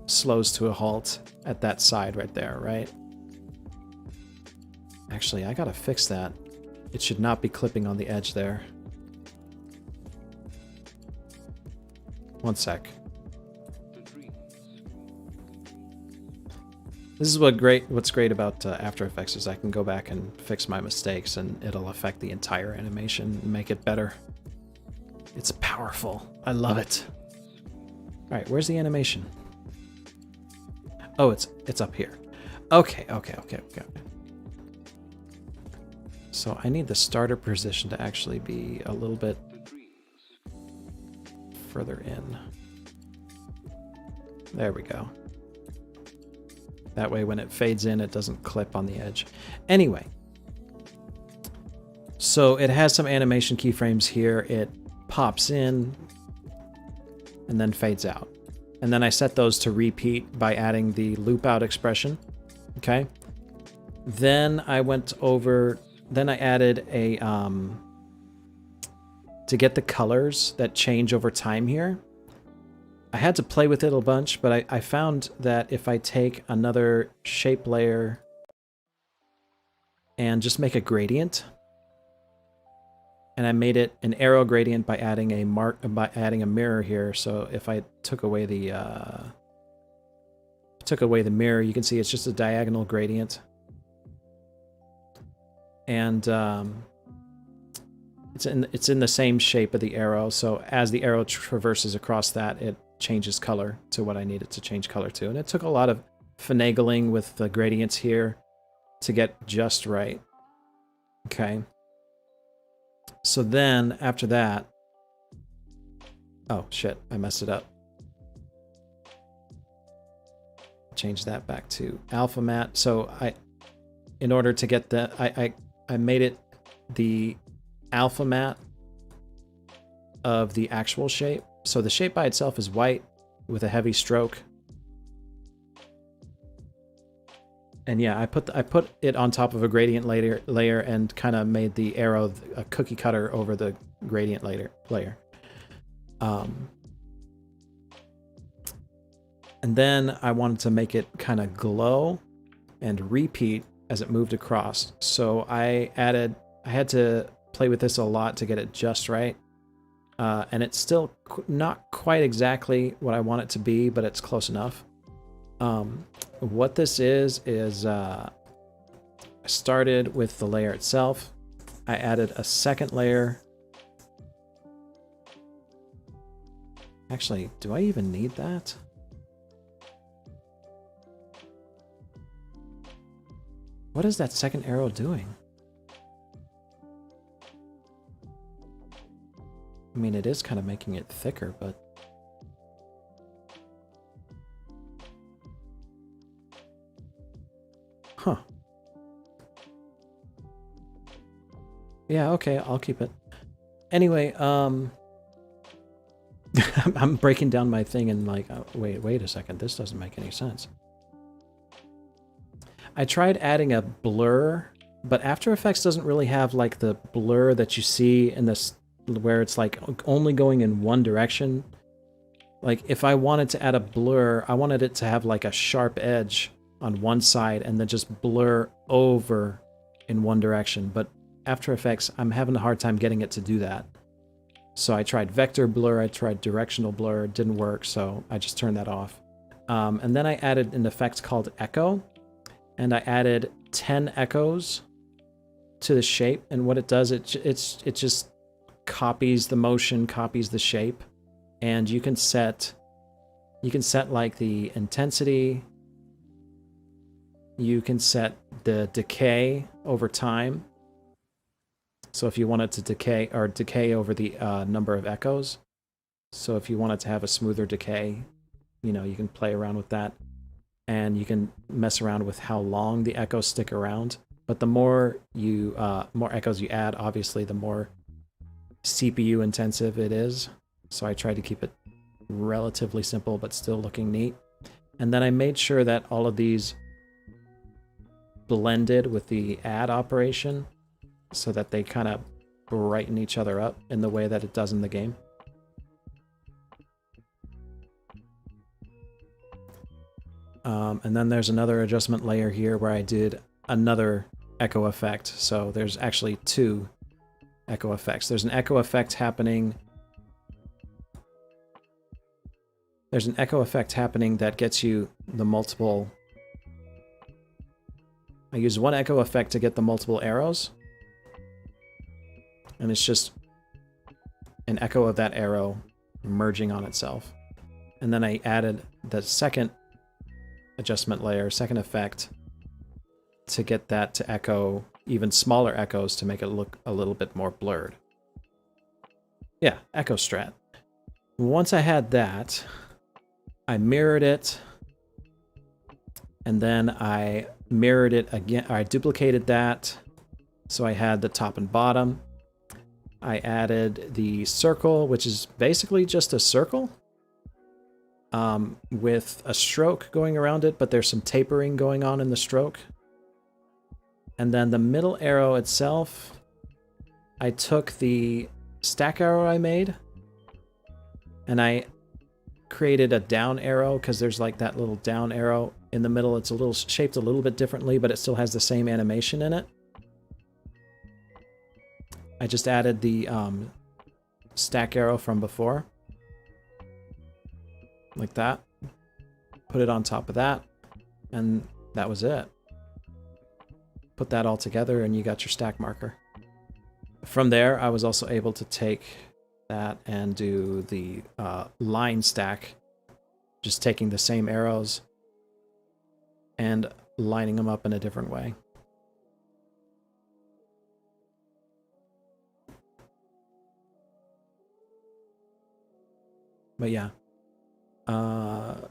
slows to a halt at that side right there, right? Actually, I gotta fix that. It should not be clipping on the edge there. One sec. This is what's great about After Effects is I can go back and fix my mistakes and it'll affect the entire animation and make it better. It's powerful. I love it. Alright, where's the animation? Oh, it's up here. Okay. So I need the starter position to actually be a little bit further in. There we go. That way when it fades in, it doesn't clip on the edge. Anyway, so it has some animation keyframes here. It pops in and then fades out. And then I set those to repeat by adding the loop out expression. Okay. Then I went over, then I added a, to get the colors that change over time here. I had to play with it a bunch, but I found that if I take another shape layer and just make a gradient, and I made it an arrow gradient by adding a mirror here. So if I took away the mirror, you can see it's just a diagonal gradient, and it's in the same shape of the arrow. So as the arrow traverses across that, it changes color to what I need it to change color to. And it took a lot of finagling with the gradients here to get just right. Okay. So then, after that... Oh, shit. I messed it up. Change that back to alpha matte. So in order to get the... I made it the alpha matte of the actual shape. So the shape by itself is white with a heavy stroke. And yeah, I put it on top of a gradient layer and kind of made the arrow a cookie cutter over the gradient layer. And then I wanted to make it kind of glow and repeat as it moved across. So I had to play with this a lot to get it just right. And it's still not quite exactly what I want it to be, but it's close enough. What this is I started with the layer itself. I added a second layer. Actually, do I even need that? What is that second arrow doing? I mean, it is kind of making it thicker, but... Huh. Yeah, okay, I'll keep it. Anyway, I'm breaking down my thing and like, wait a second, this doesn't make any sense. I tried adding a blur, but After Effects doesn't really have like the blur that you see in this, where it's like only going in one direction. Like if I wanted to add a blur, I wanted it to have like a sharp edge on one side and then just blur over in one direction. But After Effects, I'm having a hard time getting it to do that. So I tried vector blur, I tried directional blur, it didn't work, so I just turned that off. And then I added an effect called echo, and I added 10 echoes to the shape, and what it does, it just copies the motion, copies the shape, and you can set like the intensity, you can set the decay over time. So if you want it to decay over the number of echoes. So if you want it to have a smoother decay, you know, you can play around with that. And you can mess around with how long the echoes stick around. But the more echoes you add, obviously, the more CPU intensive it is. So I tried to keep it relatively simple, but still looking neat. And then I made sure that all of these blended with the add operation, so that they kind of brighten each other up in the way that it does in the game. And then there's another adjustment layer here where I did another echo effect. So there's actually two echo effects. There's an echo effect happening. There's an echo effect happening that gets you the multiple. I use one echo effect to get the multiple arrows. And it's just an echo of that arrow merging on itself. And then I added the second adjustment layer, second effect, to get that to echo even smaller echoes to make it look a little bit more blurred. Yeah, echo strat. Once I had that, I mirrored it, and then I mirrored it again. I duplicated that, so I had the top and bottom. I added the circle, which is basically just a circle. with a stroke going around it, but there's some tapering going on in the stroke. And then the middle arrow itself, I took the stack arrow I made and I created a down arrow because there's like that little down arrow in the middle. It's a little shaped a little bit differently, but it still has the same animation in it. I just added the stack arrow from before. Like that. Put it on top of that. And that was it. Put that all together and you got your stack marker. From there, I was also able to take that and do the line stack. Just taking the same arrows and lining them up in a different way. But yeah. I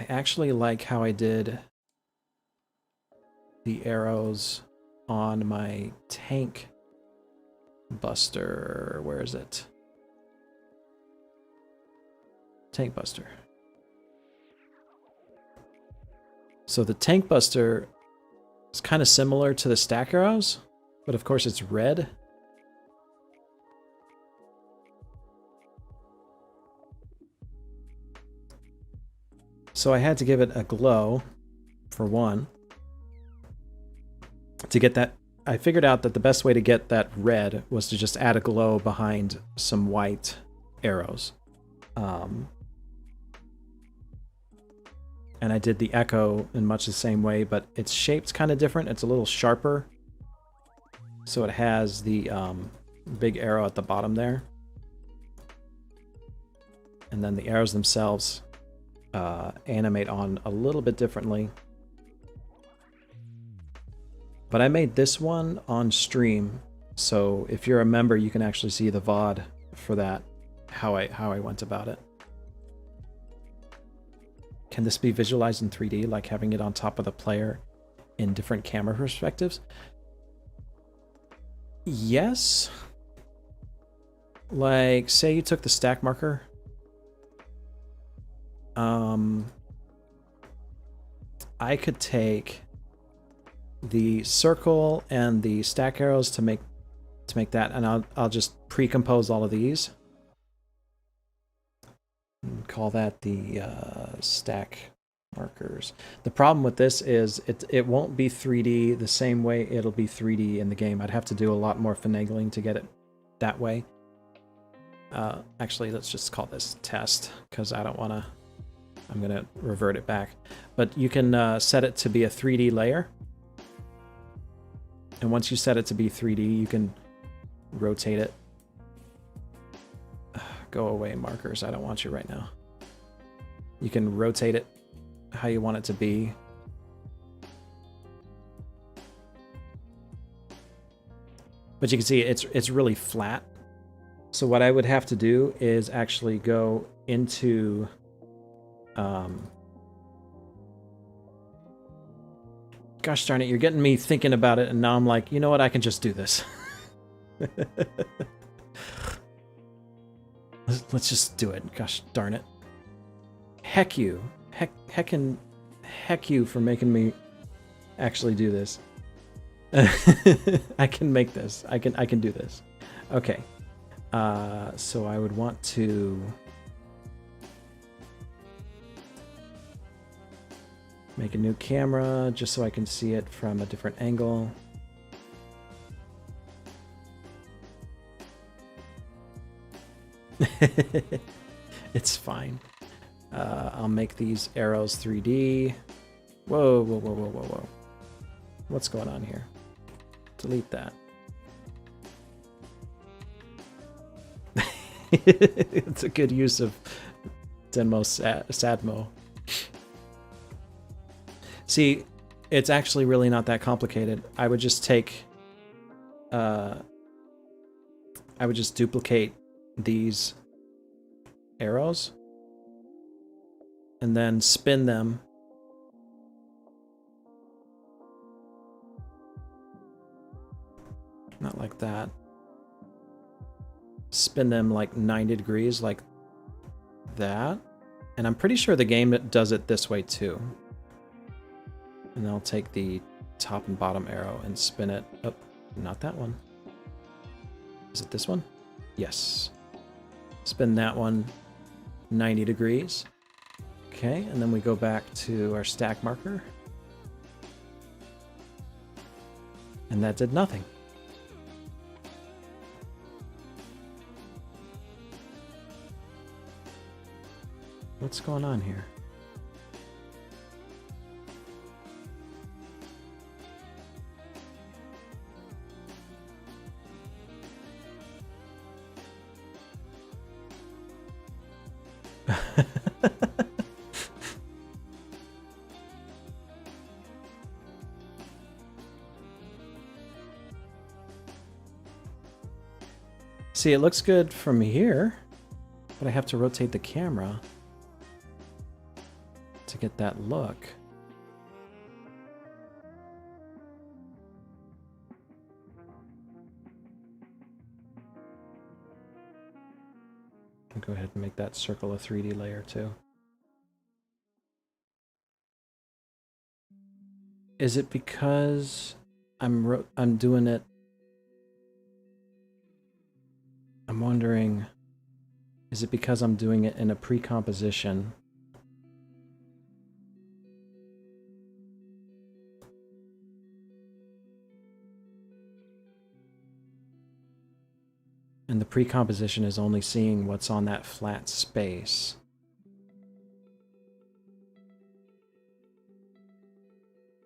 actually like how I did the arrows on my tank buster. Where is it? Tank buster. So the tank buster is kind of similar to the stack arrows, but of course it's red. So I had to give it a glow, for one. To get that, I figured out that the best way to get that red was to just add a glow behind some white arrows. And I did the echo in much the same way, but its shape's kind of different. It's a little sharper. So it has the big arrow at the bottom there. And then the arrows themselves animate on a little bit differently. But I made this one on stream, so if you're a member, you can actually see the VOD for that, how I went about it. Can this be visualized in 3D, like having it on top of the player in different camera perspectives? Yes. Like, say you took the stack marker. I could take the circle and the stack arrows to make that, and I'll just pre-compose all of these. And call that the stack markers. The problem with this is it won't be 3D the same way it'll be 3D in the game. I'd have to do a lot more finagling to get it that way. Actually, let's just call this test, because I don't want to... I'm going to revert it back. But you can set it to be a 3D layer. And once you set it to be 3D, you can rotate it. Go away, markers. I don't want you right now. You can rotate it how you want it to be. But you can see it's really flat. So what I would have to do is actually go into... gosh darn it, you're getting me thinking about it, and now I'm like, you know what, I can just do this. Let's just do it. Gosh darn it. Heck you. Heck you for making me actually do this. I can make this. I can do this. Okay. So I would want to make a new camera just so I can see it from a different angle. It's fine. I'll make these arrows 3D. Whoa, whoa, whoa, whoa, whoa, whoa. What's going on here? Delete that. It's a good use of Denmo Sadmo. See, it's actually really not that complicated. I would just take... I would just duplicate these arrows and then spin them. Not like that. Spin them like 90 degrees, like that. And I'm pretty sure the game does it this way too. And then I'll take the top and bottom arrow and spin it. Oh, not that one. Is it this one? Yes. Spin that one 90 degrees. Okay, and then we go back to our stack marker. And that did nothing. What's going on here? See, it looks good from here, but I have to rotate the camera to get that look. I'll go ahead and make that circle a 3D layer too. Is it because I'm doing it? I'm wondering, is it because I'm doing it in a pre-composition? And the pre-composition is only seeing what's on that flat space.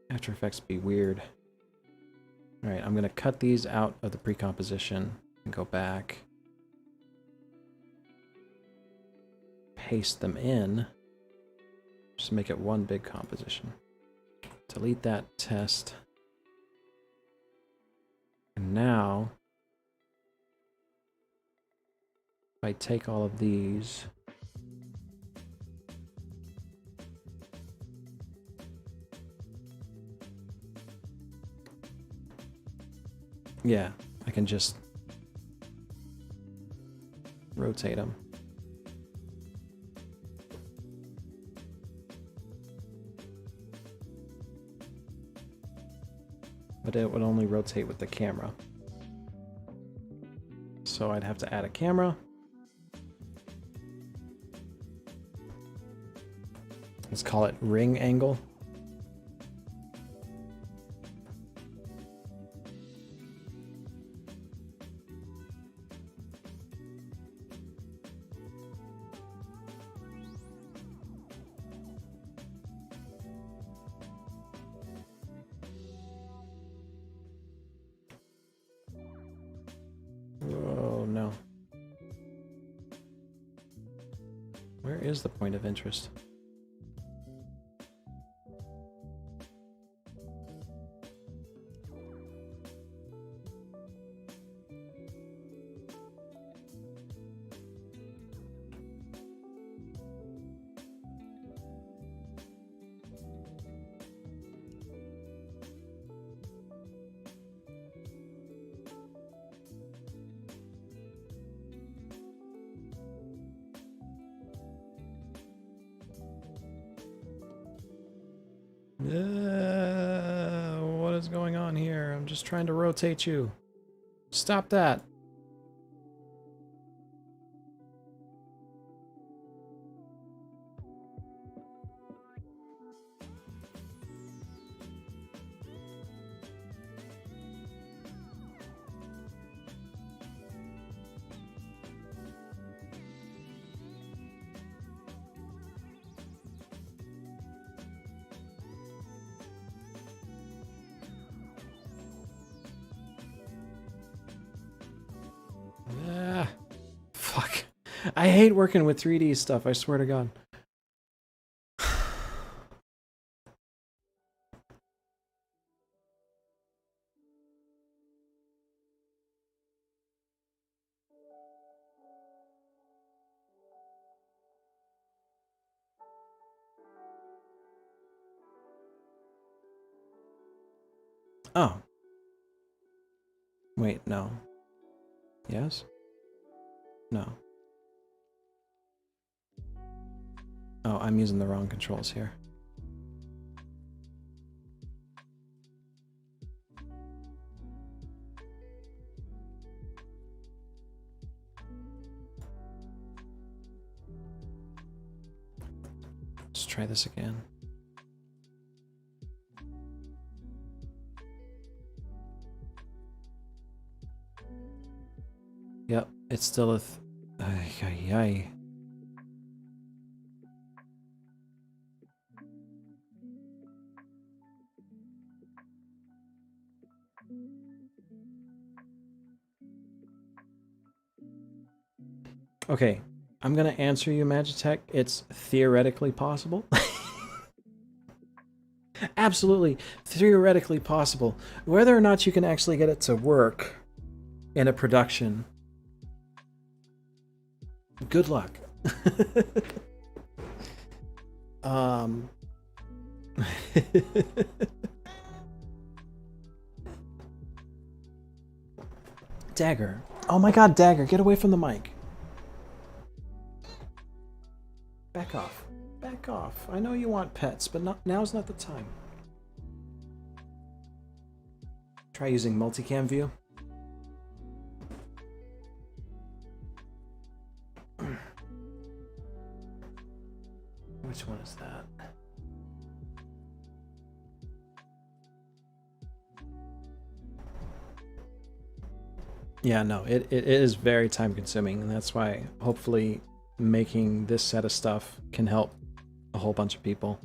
After Effects be weird. Alright, I'm going to cut these out of the pre-composition and go back. Paste them in. Just make it one big composition. Delete that test. And now, if I take all of these, yeah, I can just rotate them. But it would only rotate with the camera. So I'd have to add a camera. Let's call it ring angle. Oh no. Where is the point of interest? What is going on here? I'm just trying to rotate you. Stop that. Fuck. I hate working with 3D stuff, I swear to God. Oh. Wait, no. Yes? No. Oh, I'm using the wrong controls here. Let's try this again. Yep, it's still a... Ay, ay, ay. Okay, I'm gonna answer you, Magitech. It's theoretically possible. Absolutely, theoretically possible. Whether or not you can actually get it to work in a production, good luck. Dagger. Oh my god, Dagger, get away from the mic. Back off. Back off. I know you want pets, but now's not the time. Try using multicam view. Which one is that? Yeah, no, it is very time consuming, and that's why hopefully making this set of stuff can help a whole bunch of people.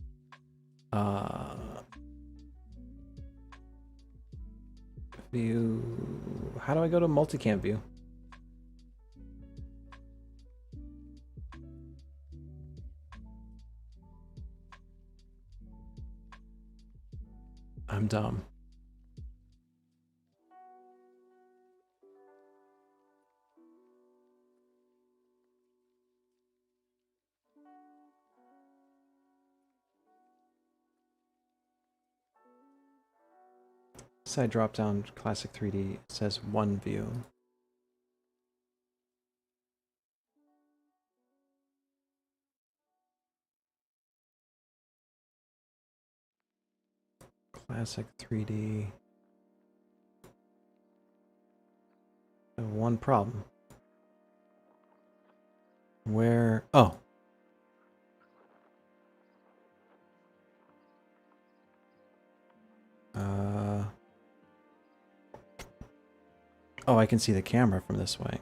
View. How do I go to multicam view? I'm dumb. Side drop down classic 3D, it says one view. Classic 3D. One problem. Where? Oh. Oh, I can see the camera from this way.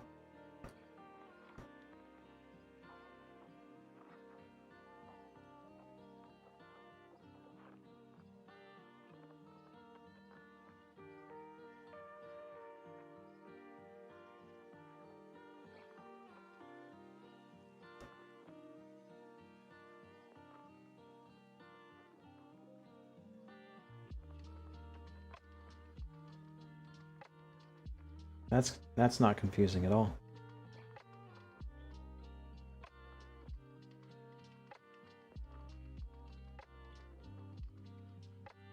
That's not confusing at all.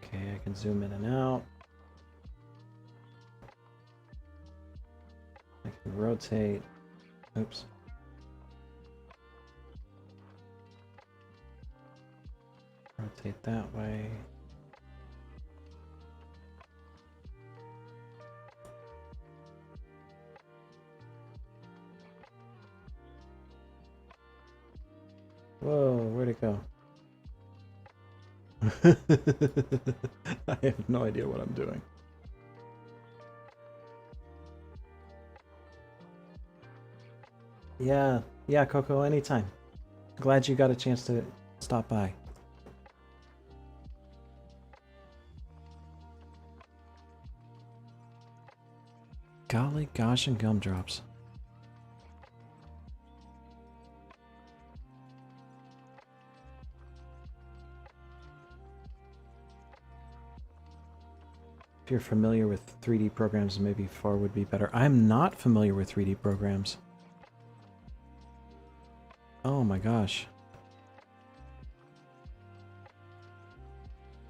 Okay, I can zoom in and out. I can rotate. Oops. Rotate that way. Whoa, where'd it go? I have no idea what I'm doing. Yeah, Coco, anytime. Glad you got a chance to stop by. Golly gosh and gumdrops. If you're familiar with 3D programs, maybe 4 would be better. I'm not familiar with 3D programs. Oh my gosh.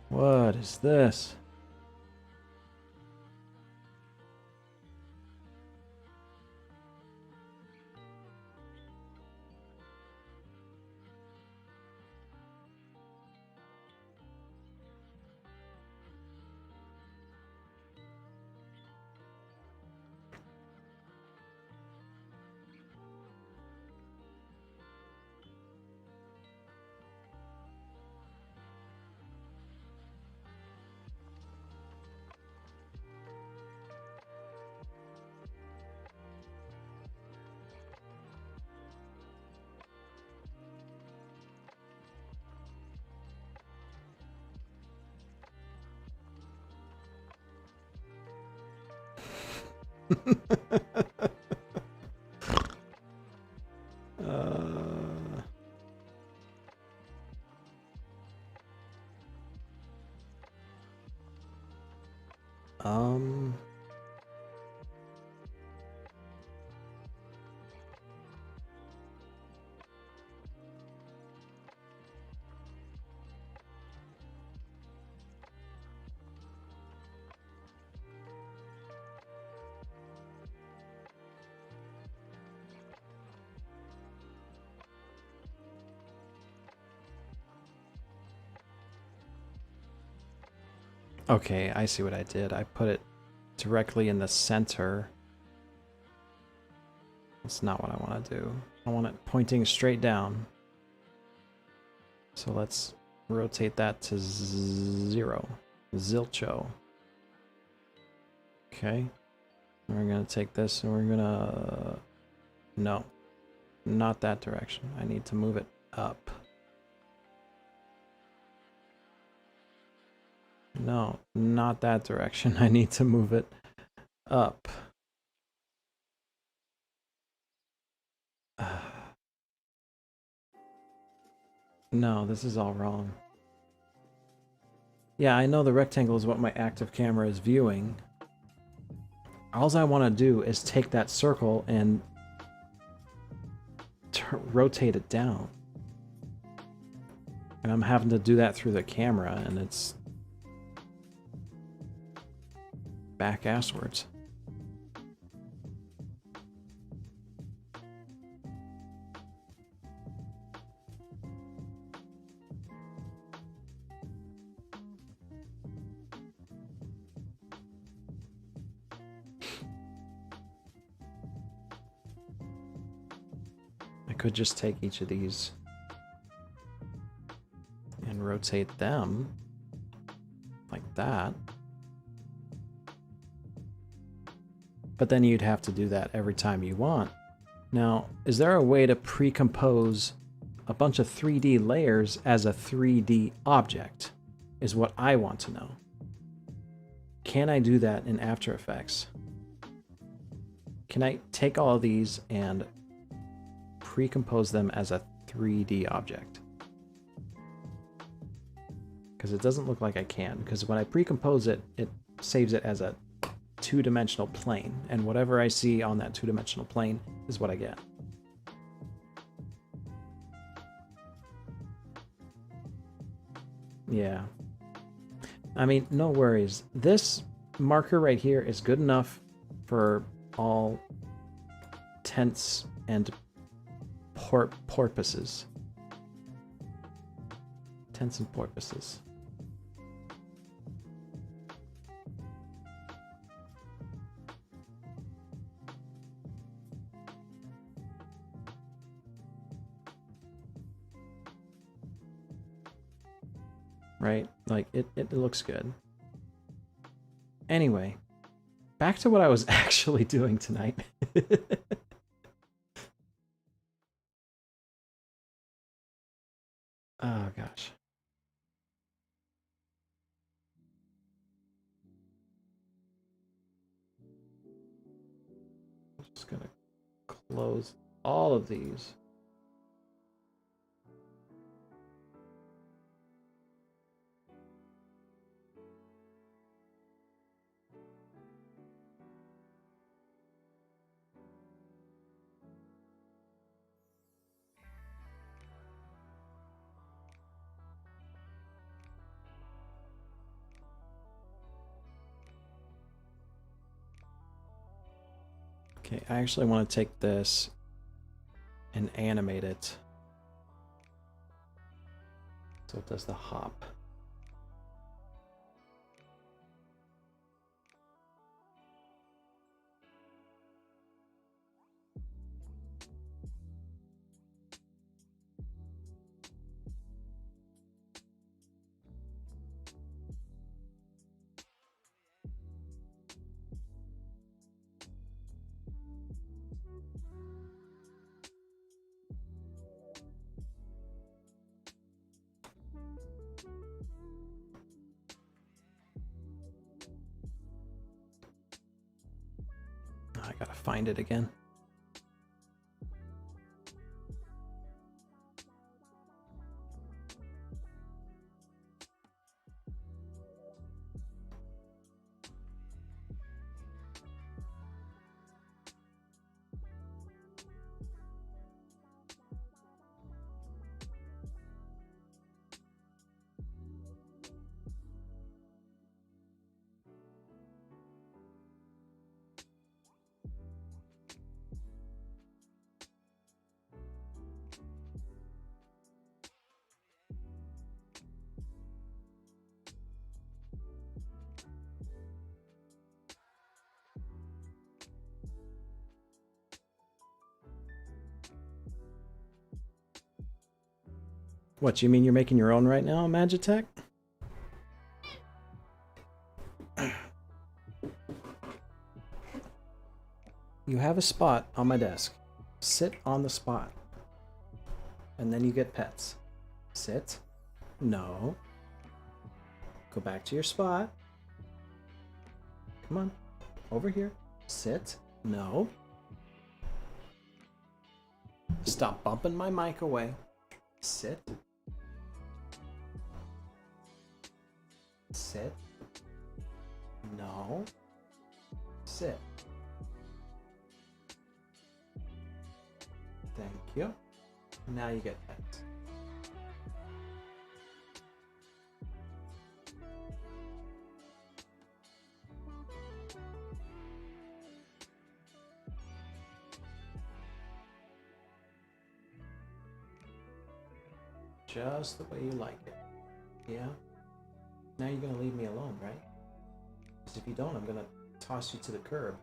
What is this? uh, um. Okay, I see what I did. I put it directly in the center. That's not what I want to do. I want it pointing straight down. So let's rotate that to 0. Zilcho. Okay. We're going to take this and we're going to... No. Not that direction. I need to move it up. No, not that direction. I need to move it up. No, this is all wrong. Yeah, I know the rectangle is what my active camera is viewing. All I want to do is take that circle and rotate it down. And I'm having to do that through the camera, and it's back-asswards. I could just take each of these and rotate them like that. But then you'd have to do that every time you want. Now, is there a way to pre-compose a bunch of 3D layers as a 3D object? Is what I want to know. Can I do that in After Effects? Can I take all of these and pre-compose them as a 3D object? Because it doesn't look like I can. Because when I pre-compose it, it saves it as a two-dimensional plane, and whatever I see on that two-dimensional plane is what I get. Yeah. I mean, no worries. This marker right here is good enough for all intents and purposes. Intents and purposes. Right? Like, it looks good. Anyway, back to what I was actually doing tonight. Oh, gosh. I'm just gonna close all of these. Okay, I actually want to take this and animate it. So it does the hop. Gotta find it again. What, you mean you're making your own right now, Magitech? You have a spot on my desk. Sit on the spot. And then you get pets. Sit. No. Go back to your spot. Come on. Over here. Sit. No. Stop bumping my mic away. Sit. Sit. No. Sit. Thank you. Now you get pets. Just the way you like it. Yeah? Now you're gonna leave me alone, right? Because if you don't, I'm gonna toss you to the curb.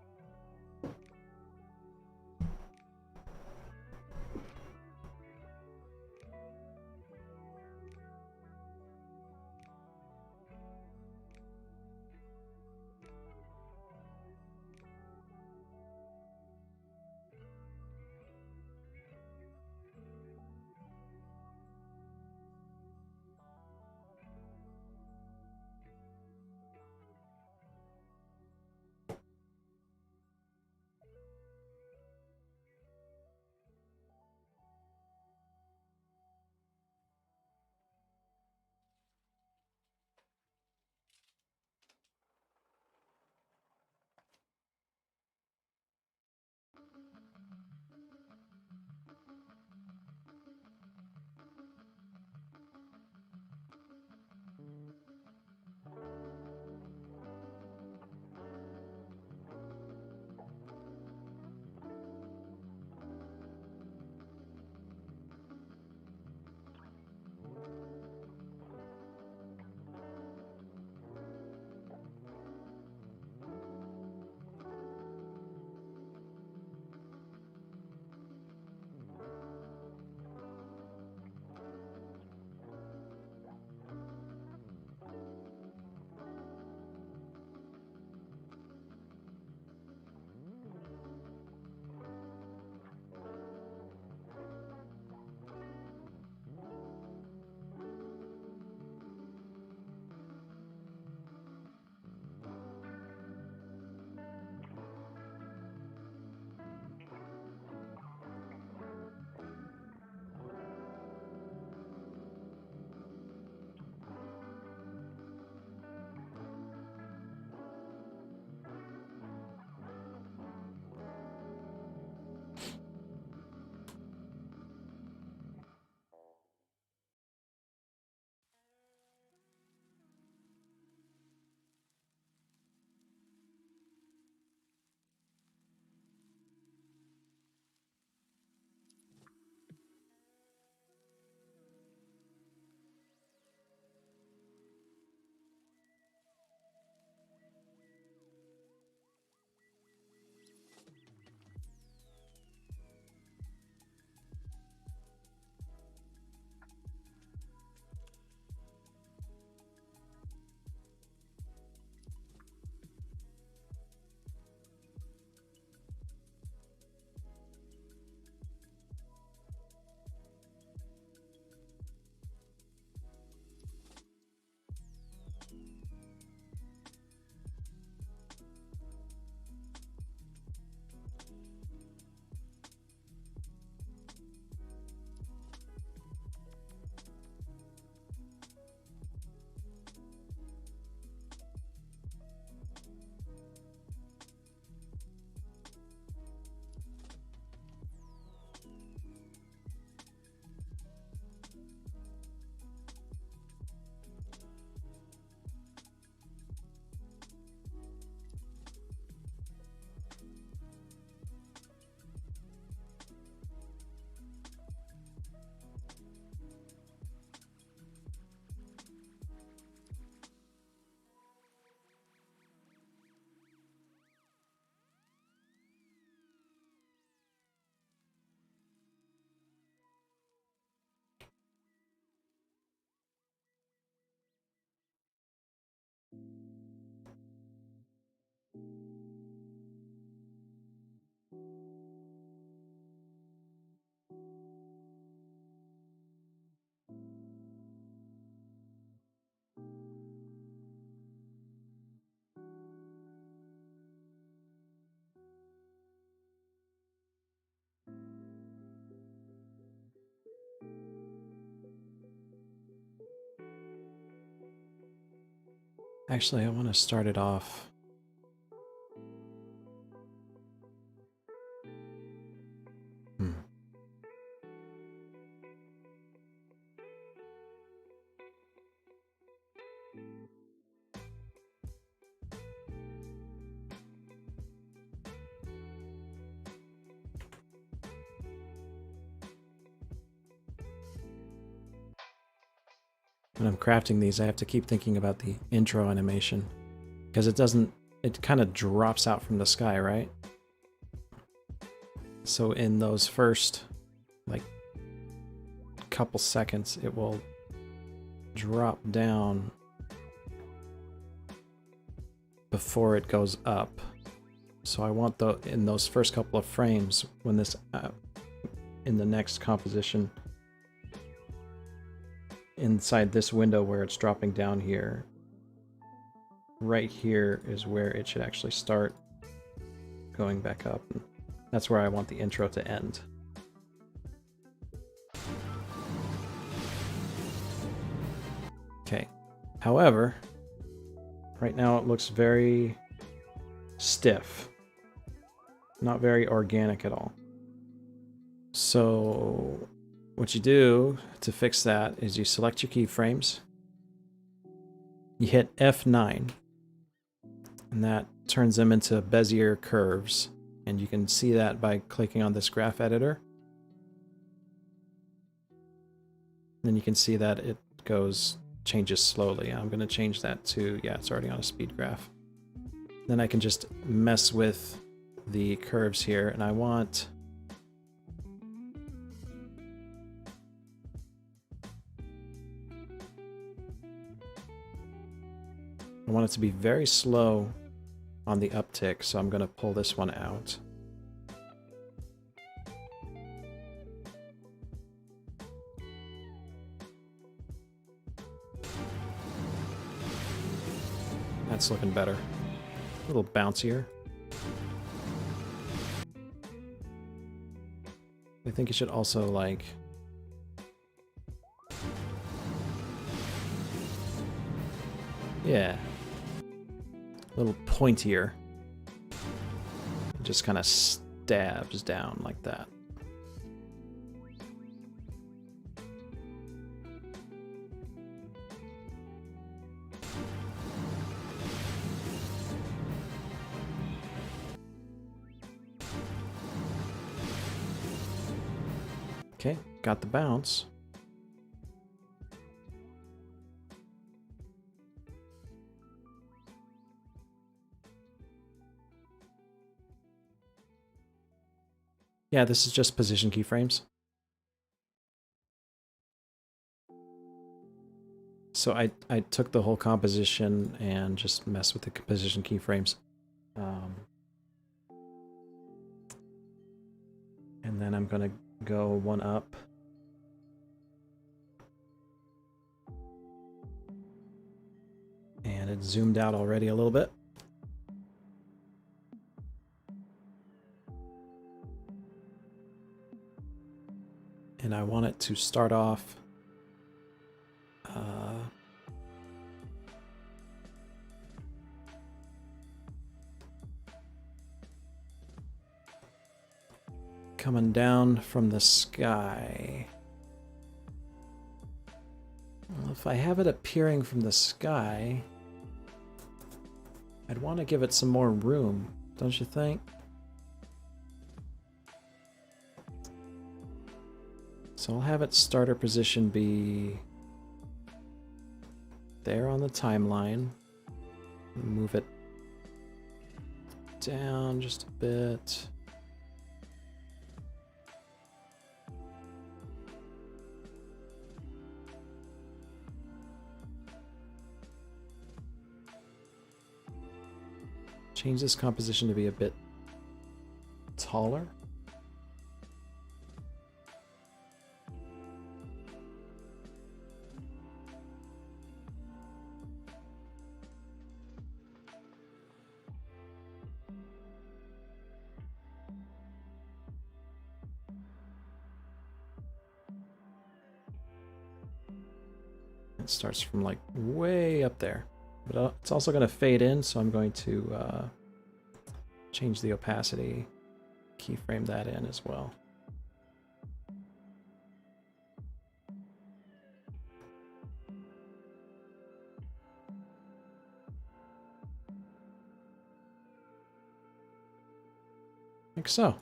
Actually, I want to start it off. When I'm crafting these, I have to keep thinking about the intro animation. Because it kind of drops out from the sky, right? So in those first, like, couple seconds, it will drop down before it goes up. So I want in those first couple of frames, when this, in the next composition, inside this window where it's dropping down here, right here is where it should actually start going back up. And that's where I want the intro to end. Okay. However, right now it looks very stiff. Not very organic at all. So what you do to fix that is you select your keyframes, you hit F9, and that turns them into Bezier curves. And you can see that by clicking on this graph editor. Then you can see that it changes slowly. I'm going to change that to, yeah, it's already on a speed graph. Then I can just mess with the curves here, and I want it to be very slow on the uptick, so I'm going to pull this one out. That's looking better. A little bouncier. I think it should also, like, yeah, a little pointier. It just kind of stabs down like that. Okay, got the bounce. Yeah, this is just position keyframes. So I took the whole composition and just messed with the position keyframes. And then I'm going to go one up. And it zoomed out already a little bit. And I want it to start off coming down from the sky. Well, if I have it appearing from the sky, I'd want to give it some more room, don't you think? So I'll have its starter position be there on the timeline. Move it down just a bit. Change this composition to be a bit taller. It starts from like way up there, But it's also going to fade in, so I'm going to change the opacity, keyframe that in as well. Like so.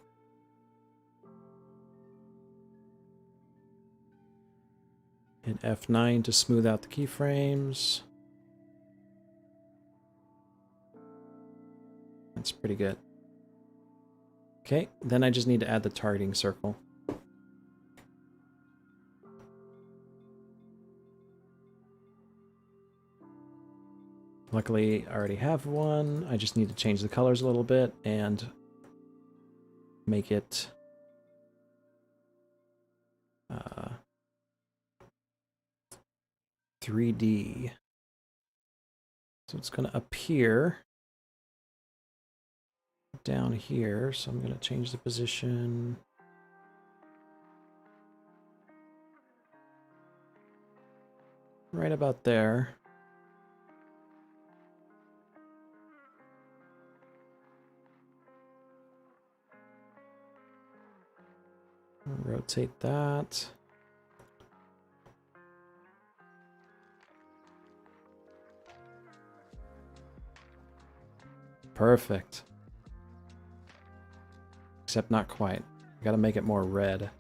Hit F9 to smooth out the keyframes. That's pretty good. Okay, then I just need to add the targeting circle. Luckily, I already have one. I just need to change the colors a little bit and make it 3D. So it's going to appear down here. So I'm going to change the position. Right about there. Rotate that. Perfect. Except not quite. I gotta make it more red.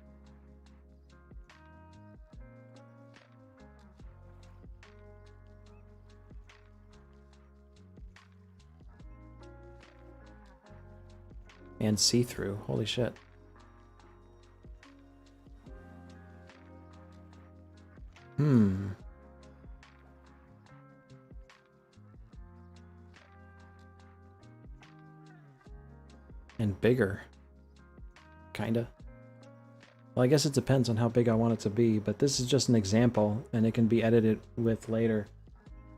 And see-through. Holy shit. And bigger. Kinda. Well, I guess it depends on how big I want it to be, but this is just an example, and it can be edited with later.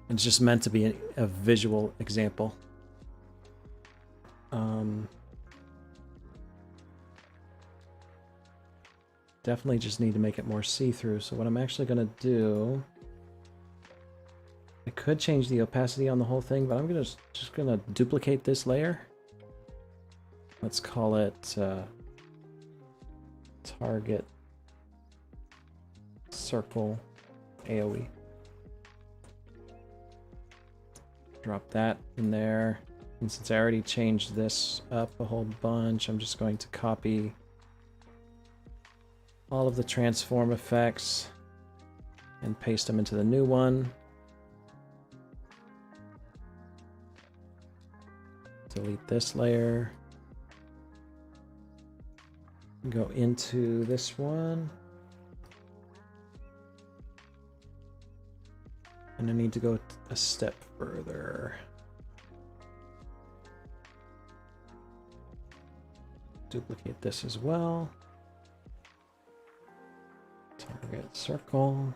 It's just meant to be a visual example. Definitely just need to make it more see-through. So what I'm actually going to do, I could change the opacity on the whole thing, but I'm just gonna duplicate this layer. Let's call it target circle AoE. Drop that in there. And since I already changed this up a whole bunch, I'm just going to copy all of the transform effects and paste them into the new one. Delete this layer. Go into this one. And I need to go a step further. Duplicate this as well. Target circle.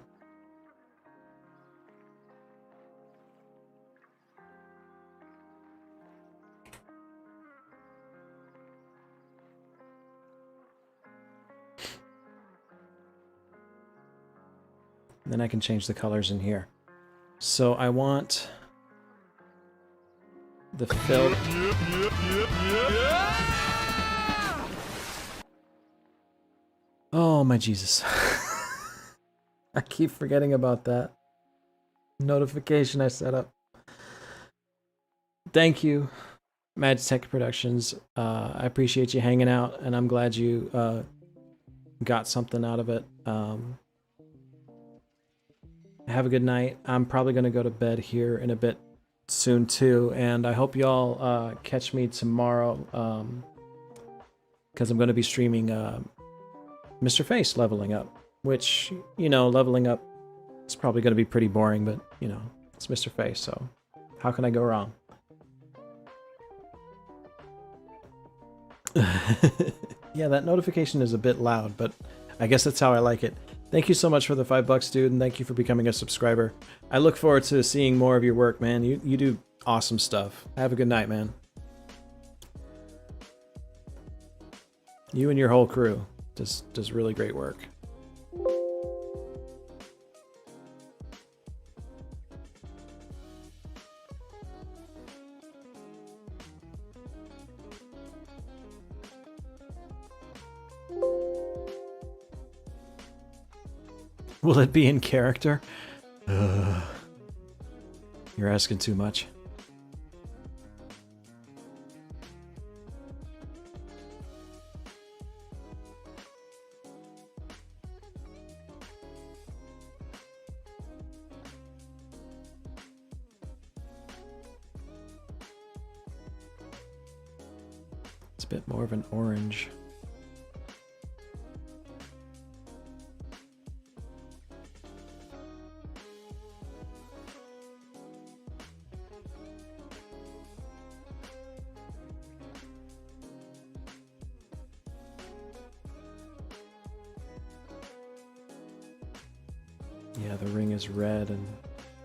Then I can change the colors in here. So I want the fill. Oh my Jesus. I keep forgetting about that notification I set up. Thank you, Magitech Productions. I appreciate you hanging out, and I'm glad you got something out of it. Have a good night. I'm probably going to go to bed here in a bit soon too, and I hope y'all catch me tomorrow, because I'm going to be streaming Mr. Face leveling up, which, you know, leveling up is probably going to be pretty boring, but, you know, it's Mr. Face, so how can I go wrong? Yeah, that notification is a bit loud, but I guess that's how I like it. Thank you so much for the $5, dude, and thank you for becoming a subscriber. I look forward to seeing more of your work, man. You do awesome stuff. Have a good night, man. You and your whole crew does really great work. Will it be in character? Ugh. You're asking too much. It's a bit more of an orange. Yeah, the ring is red and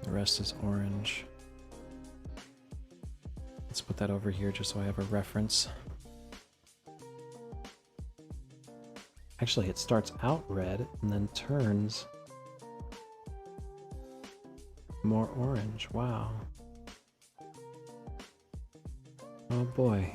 the rest is orange. Let's put that over here just so I have a reference. Actually, it starts out red and then turns more orange. Wow. Oh boy.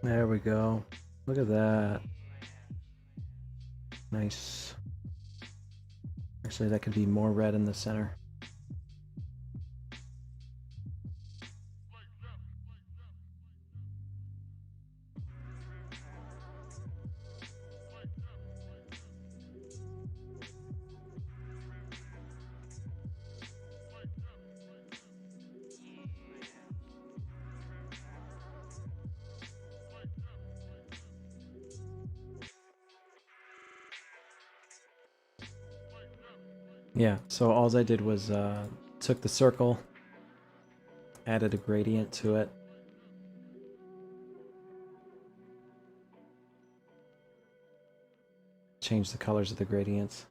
There we go. Look at that. Nice. Actually, that could be more red in the center. Yeah, so all I did was took the circle, added a gradient to it. Changed the colors of the gradients.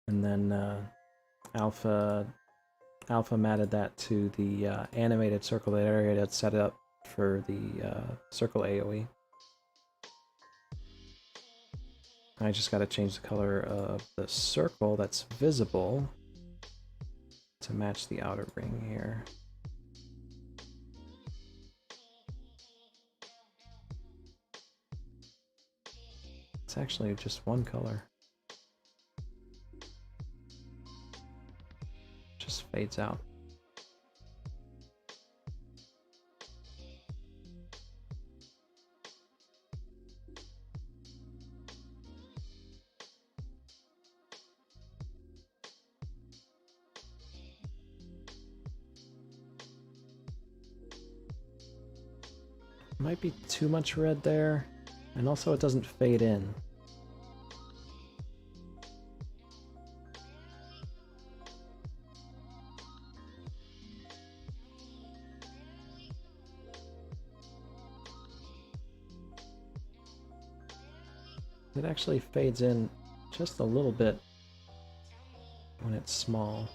And then alpha matted that to the animated circle that area that's set up for the circle AoE. I just got to change the color of the circle that's visible to match the outer ring here. It's actually just one color. Just fades out. Might be too much red there, and also it doesn't fade in. It actually fades in just a little bit when it's small.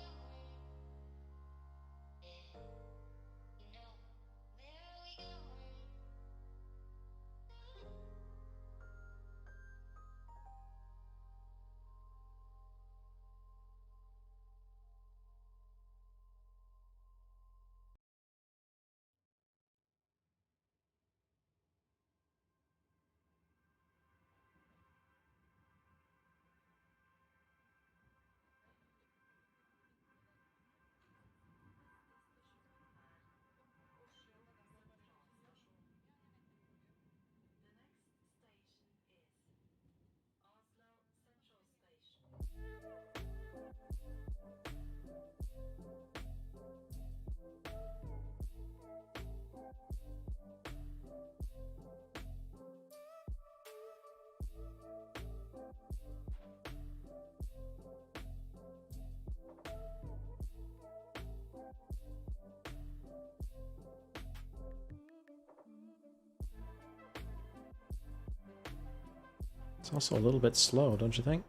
It's also a little bit slow, don't you think?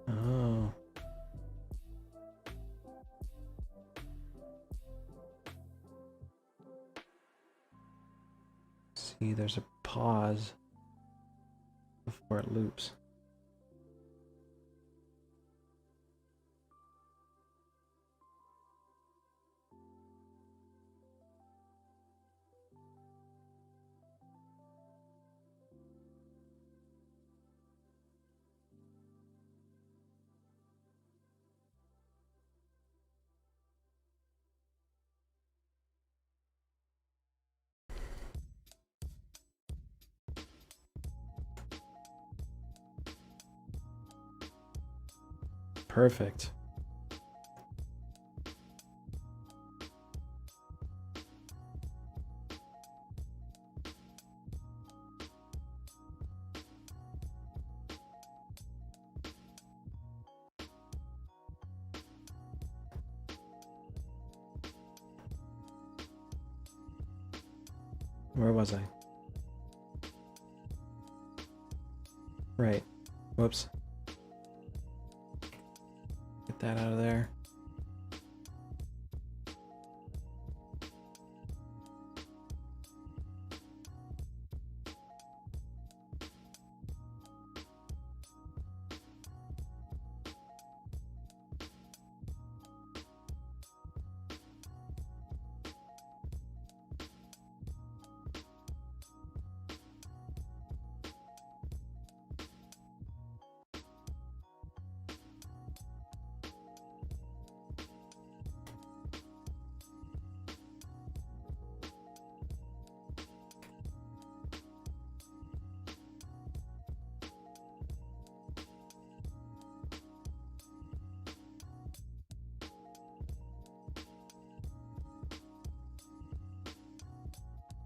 Oh. See, there's a pause before it loops. Perfect. Where was I? Right. Whoops. Get that out of there.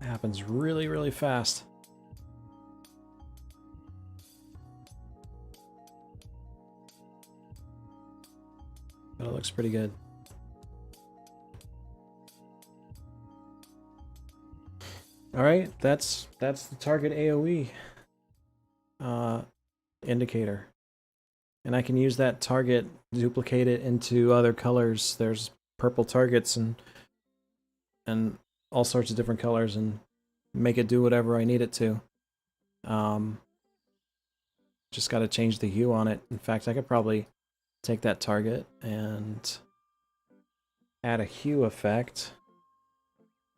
It happens really, really fast. But it looks pretty good. All right, that's the target AoE indicator, and I can use that target, duplicate it into other colors. There's purple targets and all sorts of different colors, and make it do whatever I need it to. Just got to change the hue on it. In fact, I could probably take that target and add a hue effect,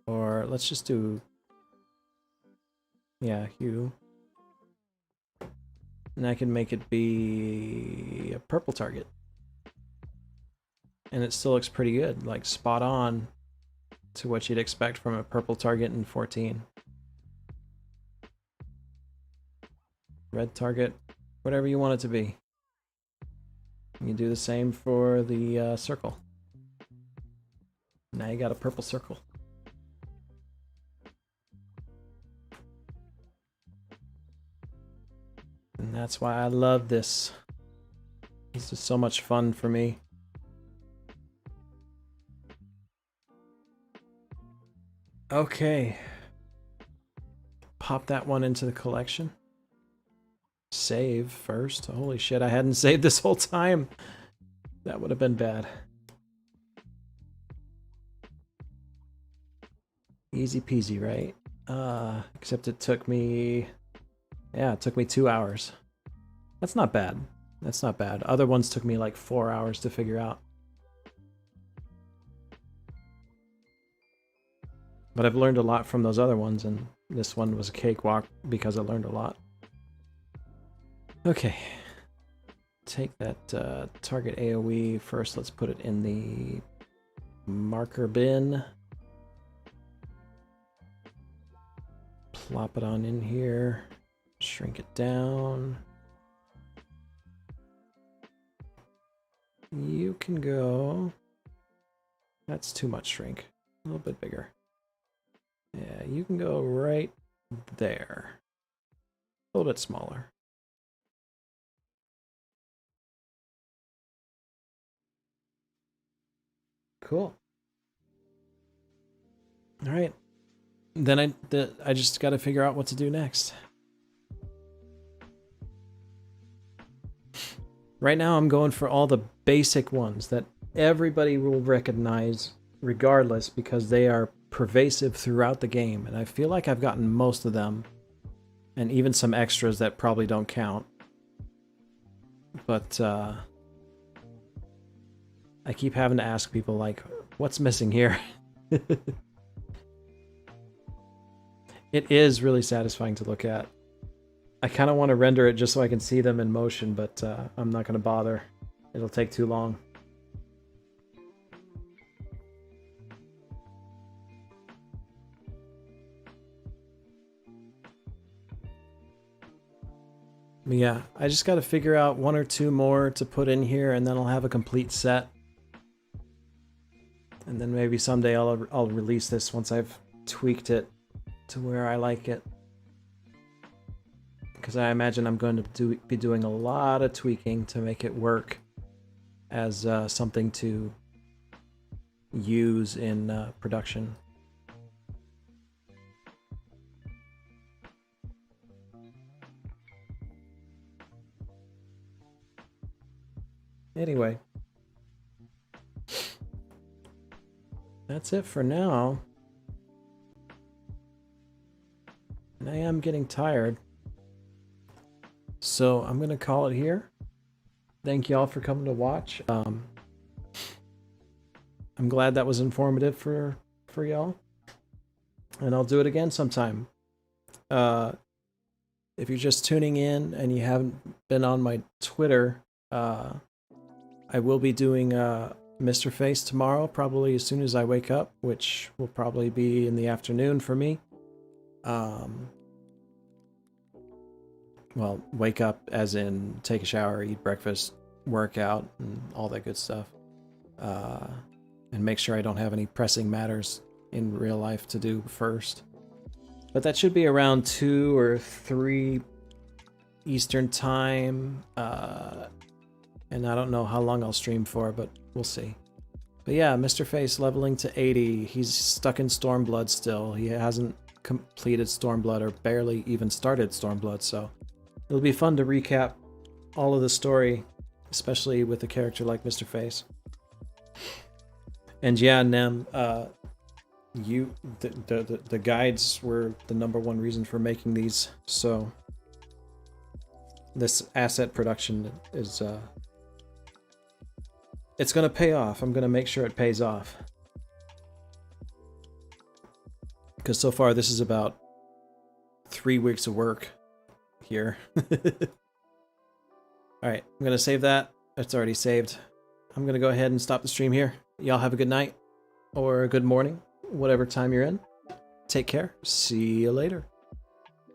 or let's just do, yeah, hue. And I can make it be a purple target. And it still looks pretty good, like spot on to what you'd expect from a purple target in 14. Red target, whatever you want it to be. You can do the same for the circle. Now you got a purple circle. And that's why I love this. This is so much fun for me. Okay. Pop that one into the collection. Save first. Holy shit, I hadn't saved this whole time. That would have been bad. Easy peasy, right? Except it took me... Yeah, it took me 2 hours. That's not bad. That's not bad. Other ones took me like 4 hours to figure out. But I've learned a lot from those other ones, and this one was a cakewalk because I learned a lot. Okay. Take that target AoE first. Let's put it in the marker bin. plop it on in here, shrink it down. You can go... That's too much shrink. A little bit bigger. Yeah, you can go right there. A little bit smaller. Cool. All right. Then I just got to figure out what to do next. Right now I'm going for all the basic ones that everybody will recognize regardless because they are pervasive throughout the game, and I feel like I've gotten most of them, and even some extras that probably don't count. But I keep having to ask people, like, what's missing here? It is really satisfying to look at. I kind of want to render it just so I can see them in motion, but I'm not going to bother. It'll take too long. Yeah, I just got to figure out one or two more to put in here, and then I'll have a complete set. And then maybe someday I'll release this once I've tweaked it to where I like it. Because I imagine I'm going to be doing a lot of tweaking to make it work as something to use in production. Anyway, that's it for now. And I am getting tired. So I'm going to call it here. Thank you all for coming to watch. I'm glad that was informative for y'all. And I'll do it again sometime. If you're just tuning in and you haven't been on my Twitter, I will be doing Mr. Face tomorrow, probably as soon as I wake up, which will probably be in the afternoon for me. Well, wake up as in take a shower, eat breakfast, work out, and all that good stuff. And make sure I don't have any pressing matters in real life to do first. But that should be around 2 or 3 Eastern time. And I don't know how long I'll stream for, but we'll see. But yeah, Mr. Face leveling to 80. He's stuck in Stormblood still. He hasn't completed Stormblood or barely even started Stormblood, so it'll be fun to recap all of the story, especially with a character like Mr. Face. And yeah, Nem, the guides were the #1 reason for making these, so this asset production is it's gonna pay off. I'm gonna make sure it pays off. Because so far this is about 3 weeks of work here. Alright, I'm gonna save that. It's already saved. I'm gonna go ahead and stop the stream here. Y'all have a good night or a good morning, whatever time you're in. Take care. See you later.